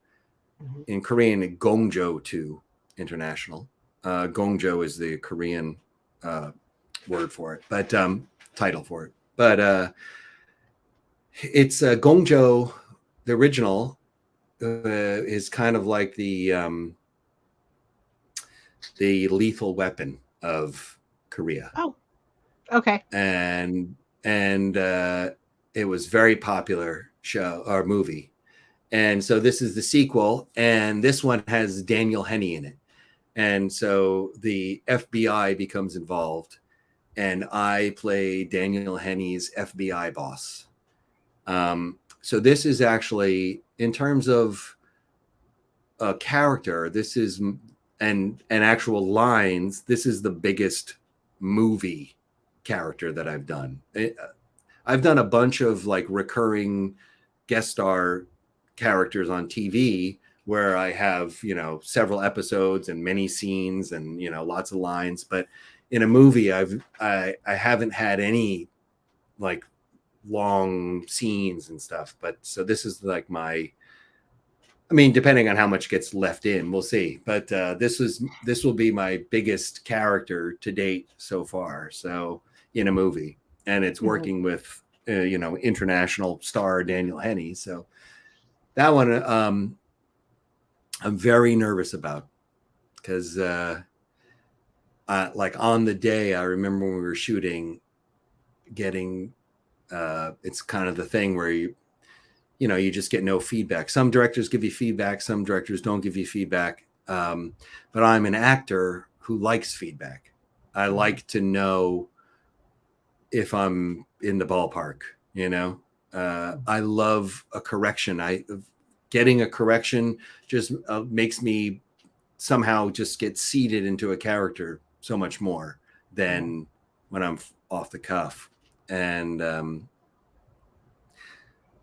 In Korean, Gongjo 2 International. Gongjo is the Korean word for it, but title for it. But it's Gongjo. The original is kind of like the Lethal Weapon of Korea. Oh. Okay. And it was very popular show or movie. And so this is the sequel, and this one has Daniel Henney in it. And so the FBI becomes involved, and I play Daniel Henney's FBI boss. So this is actually, in terms of a character, this is and actual lines, this is the biggest movie character that I've done. I've done a bunch of like recurring guest star characters on TV where I have, several episodes and many scenes and, lots of lines. But in a movie, I haven't had any like long scenes and stuff. But so this is like depending on how much gets left in, we'll see. But this will be my biggest character to date so far. So in a movie, and it's working with international star Daniel Henney. So that one I'm very nervous about because like on the day, I remember when we were shooting, getting it's kind of the thing where you just get no feedback. Some directors give you feedback, some directors don't give you feedback. But I'm an actor who likes feedback. I like to know if I'm in the ballpark, I love a correction. Getting a correction just makes me somehow just get seated into a character so much more than when I'm off the cuff. And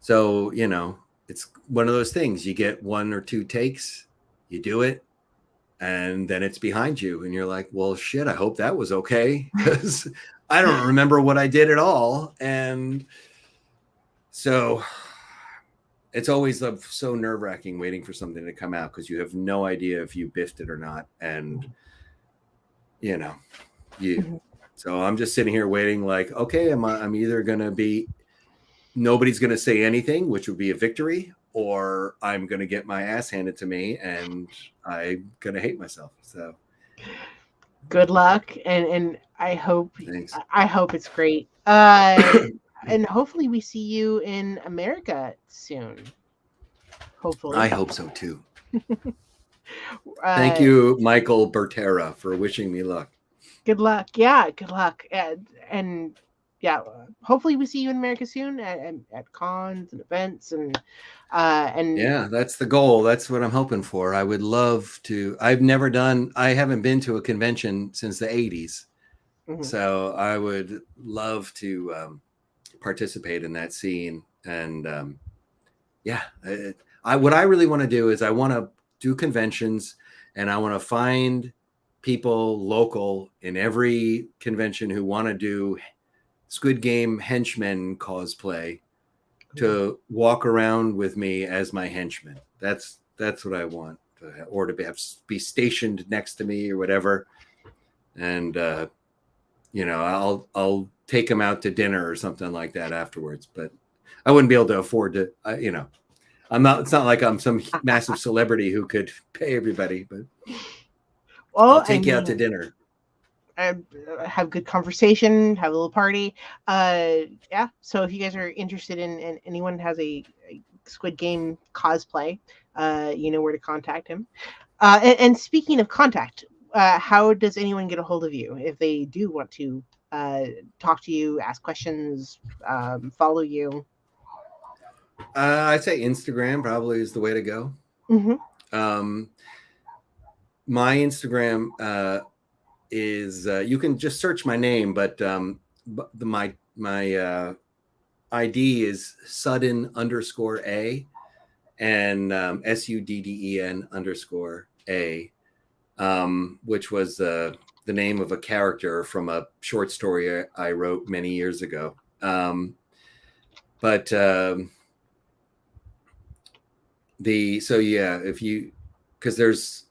so, it's one of those things. You get one or two takes, you do it, and then it's behind you. And you're like, well, shit, I hope that was okay, because I don't remember what I did at all. And so it's always so nerve-wracking waiting for something to come out because you have no idea if you biffed it or not. And, so I'm just sitting here waiting like, okay, I'm either going to be, nobody's going to say anything, which would be a victory, or I'm going to get my ass handed to me and I'm going to hate myself. So good luck. And I hope, thanks. I hope it's great. And hopefully we see you in America soon. Hopefully. I hope so too. Thank you, Michael Bertera, for wishing me luck. Good luck. Yeah, good luck. And yeah, hopefully we see you in America soon at cons and events and yeah, that's the goal. That's what I'm hoping for. I would love to. I haven't been to a convention since the 80s. So I would love to participate in that scene. And what I really want to do is I want to do conventions, and I want to find people local in every convention who want to do Squid Game henchmen cosplay to walk around with me as my henchman. That's what I want, or to be stationed next to me or whatever. And I'll take them out to dinner or something like that afterwards. But I wouldn't be able to afford to, I'm not. It's not like I'm some massive celebrity who could pay everybody. But I'll take you out to dinner. Have good conversation, have a little party. Yeah. So if you guys are interested in anyone has a Squid Game cosplay, you know where to contact him. And speaking of contact, how does anyone get a hold of you if they do want to talk to you, ask questions, follow you? I'd say Instagram probably is the way to go. My Instagram is you can just search my name, but my ID is Sudden_A and SUDDEN_A, which was the name of a character from a short story I wrote many years ago. If you, because there's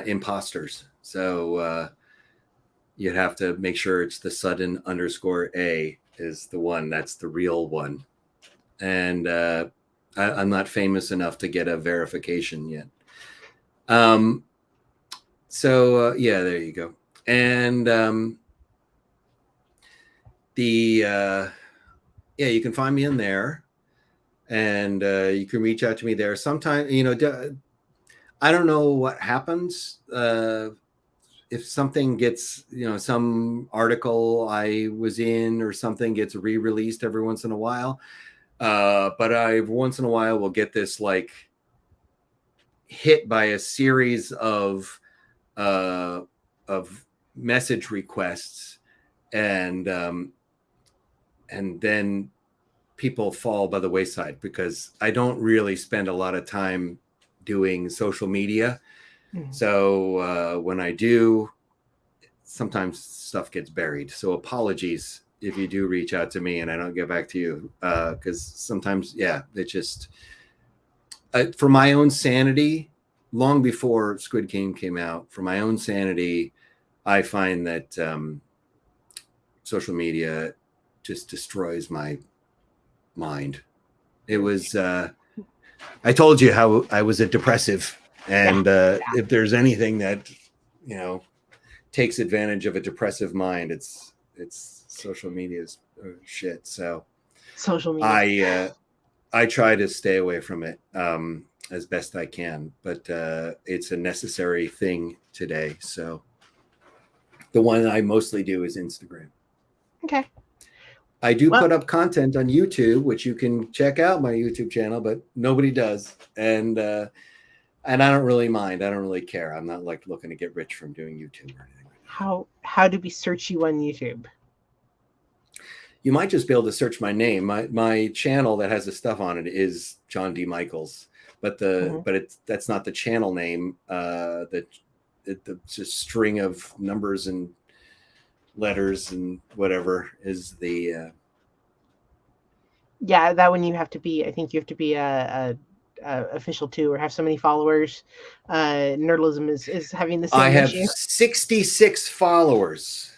imposters. So you'd have to make sure it's the Sudden_A is the one. That's the real one. And I'm not famous enough to get a verification yet. There you go. And you can find me in there, and you can reach out to me there. Sometimes, I don't know what happens if something gets, some article I was in or something gets re-released every once in a while. But I once in a while will get this like hit by a series of of message requests, and then people fall by the wayside because I don't really spend a lot of time doing social media. Mhm. So when I do, sometimes stuff gets buried. So apologies if you do reach out to me and I don't get back to you, because sometimes, yeah, it just for my own sanity. Long before Squid Game came out, for my own sanity, I find that social media just destroys my mind. It was I told you how I was a depressive, and if there's anything that takes advantage of a depressive mind, it's social media's shit. So Social media. I try to stay away from it as best I can, but it's a necessary thing today. So the one I mostly do is Instagram. Okay. I do Well, put up content on YouTube, which you can check out my YouTube channel, but nobody does. And I don't really mind. I don't really care. I'm not like looking to get rich from doing YouTube or anything. how do we search you on YouTube? You might just be able to search my name. My channel that has the stuff on it is John D. Michaels, but that's not the channel name. It's a string of numbers and letters and whatever is the. Yeah, that one you have to be. I think you have to be a official too, or have so many followers. Nerdalism is having the I same have issue. 66 followers.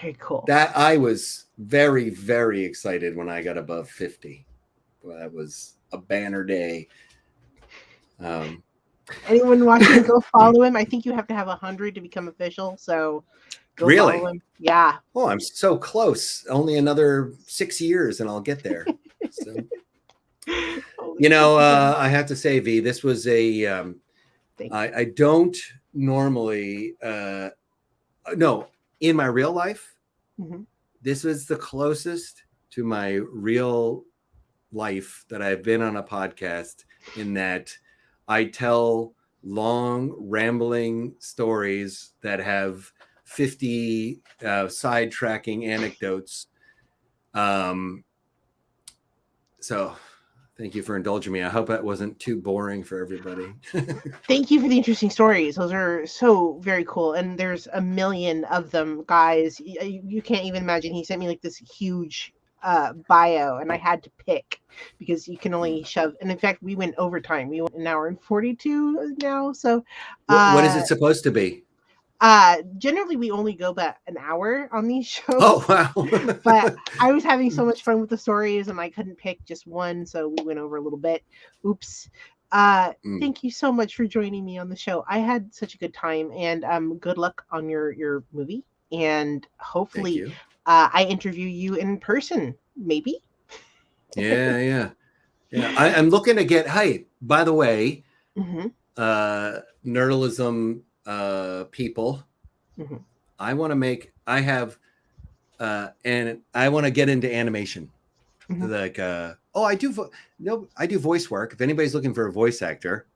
Very cool. That I was very, very excited when I got above 50. Well, that was a banner day. Anyone watching, go follow him. I think you have to have 100 to become official. So go Really? follow him. Yeah. Oh, I'm so close. Only another 6 years and I'll get there. So, I have to say, V, this was I don't normally, no, in my real life, this was the closest to my real life that I've been on a podcast, in that I tell long, rambling stories that have 50 sidetracking anecdotes. So thank you for indulging me. I hope that wasn't too boring for everybody. Thank you for the interesting stories. Those are so very cool. And there's a million of them, guys. You can't even imagine. He sent me like this huge bio, and I had to pick because you can only shove. And in fact, we went overtime. We went an hour and 42 now. So what is it supposed to be? Generally we only go about an hour on these shows. Oh, wow. But I was having so much fun with the stories and I couldn't pick just one, so we went over a little bit. Oops. Thank you so much for joining me on the show. I had such a good time, and good luck on your movie, and hopefully I interview you in person, maybe. Yeah. I'm looking to get, hey, by the way, Nerdalism people, I want to get into animation. Like I do voice work. If anybody's looking for a voice actor,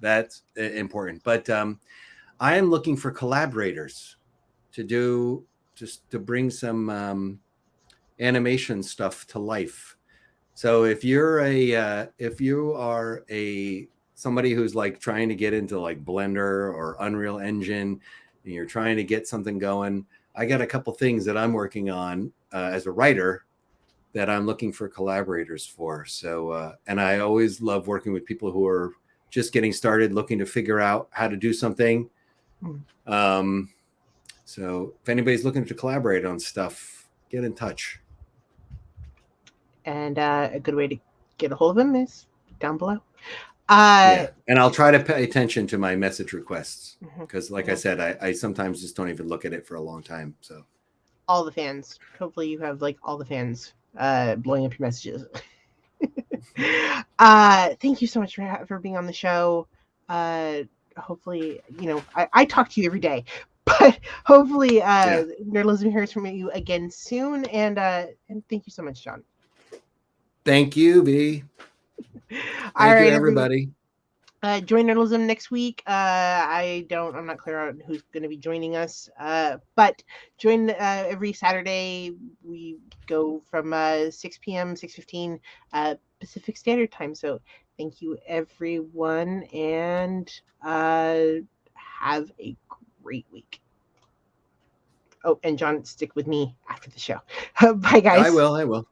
that's important. But I am looking for collaborators to bring some animation stuff to life. So if you are somebody who's like trying to get into like Blender or Unreal Engine, and you're trying to get something going, I got a couple things that I'm working on as a writer that I'm looking for collaborators for. So, and I always love working with people who are just getting started, looking to figure out how to do something. So if anybody's looking to collaborate on stuff, get in touch. And a good way to get a hold of them is down below. Yeah, and I'll try to pay attention to my message requests because, like I said, I sometimes just don't even look at it for a long time. So, all the fans. Hopefully, you have like all the fans blowing up your messages. Thank you so much for being on the show. Hopefully, I talk to you every day, but hopefully, Nerdalism hears from you again soon. And thank you so much, John. Thank you, V. Thank you, everybody. Join Nerdalism next week. I'm not clear on who's going to be joining us. But join every Saturday. We go from 6 p.m., 6:15 Pacific Standard Time. So thank you, everyone, and have a great week. Oh, and John, stick with me after the show. Bye, guys. I will.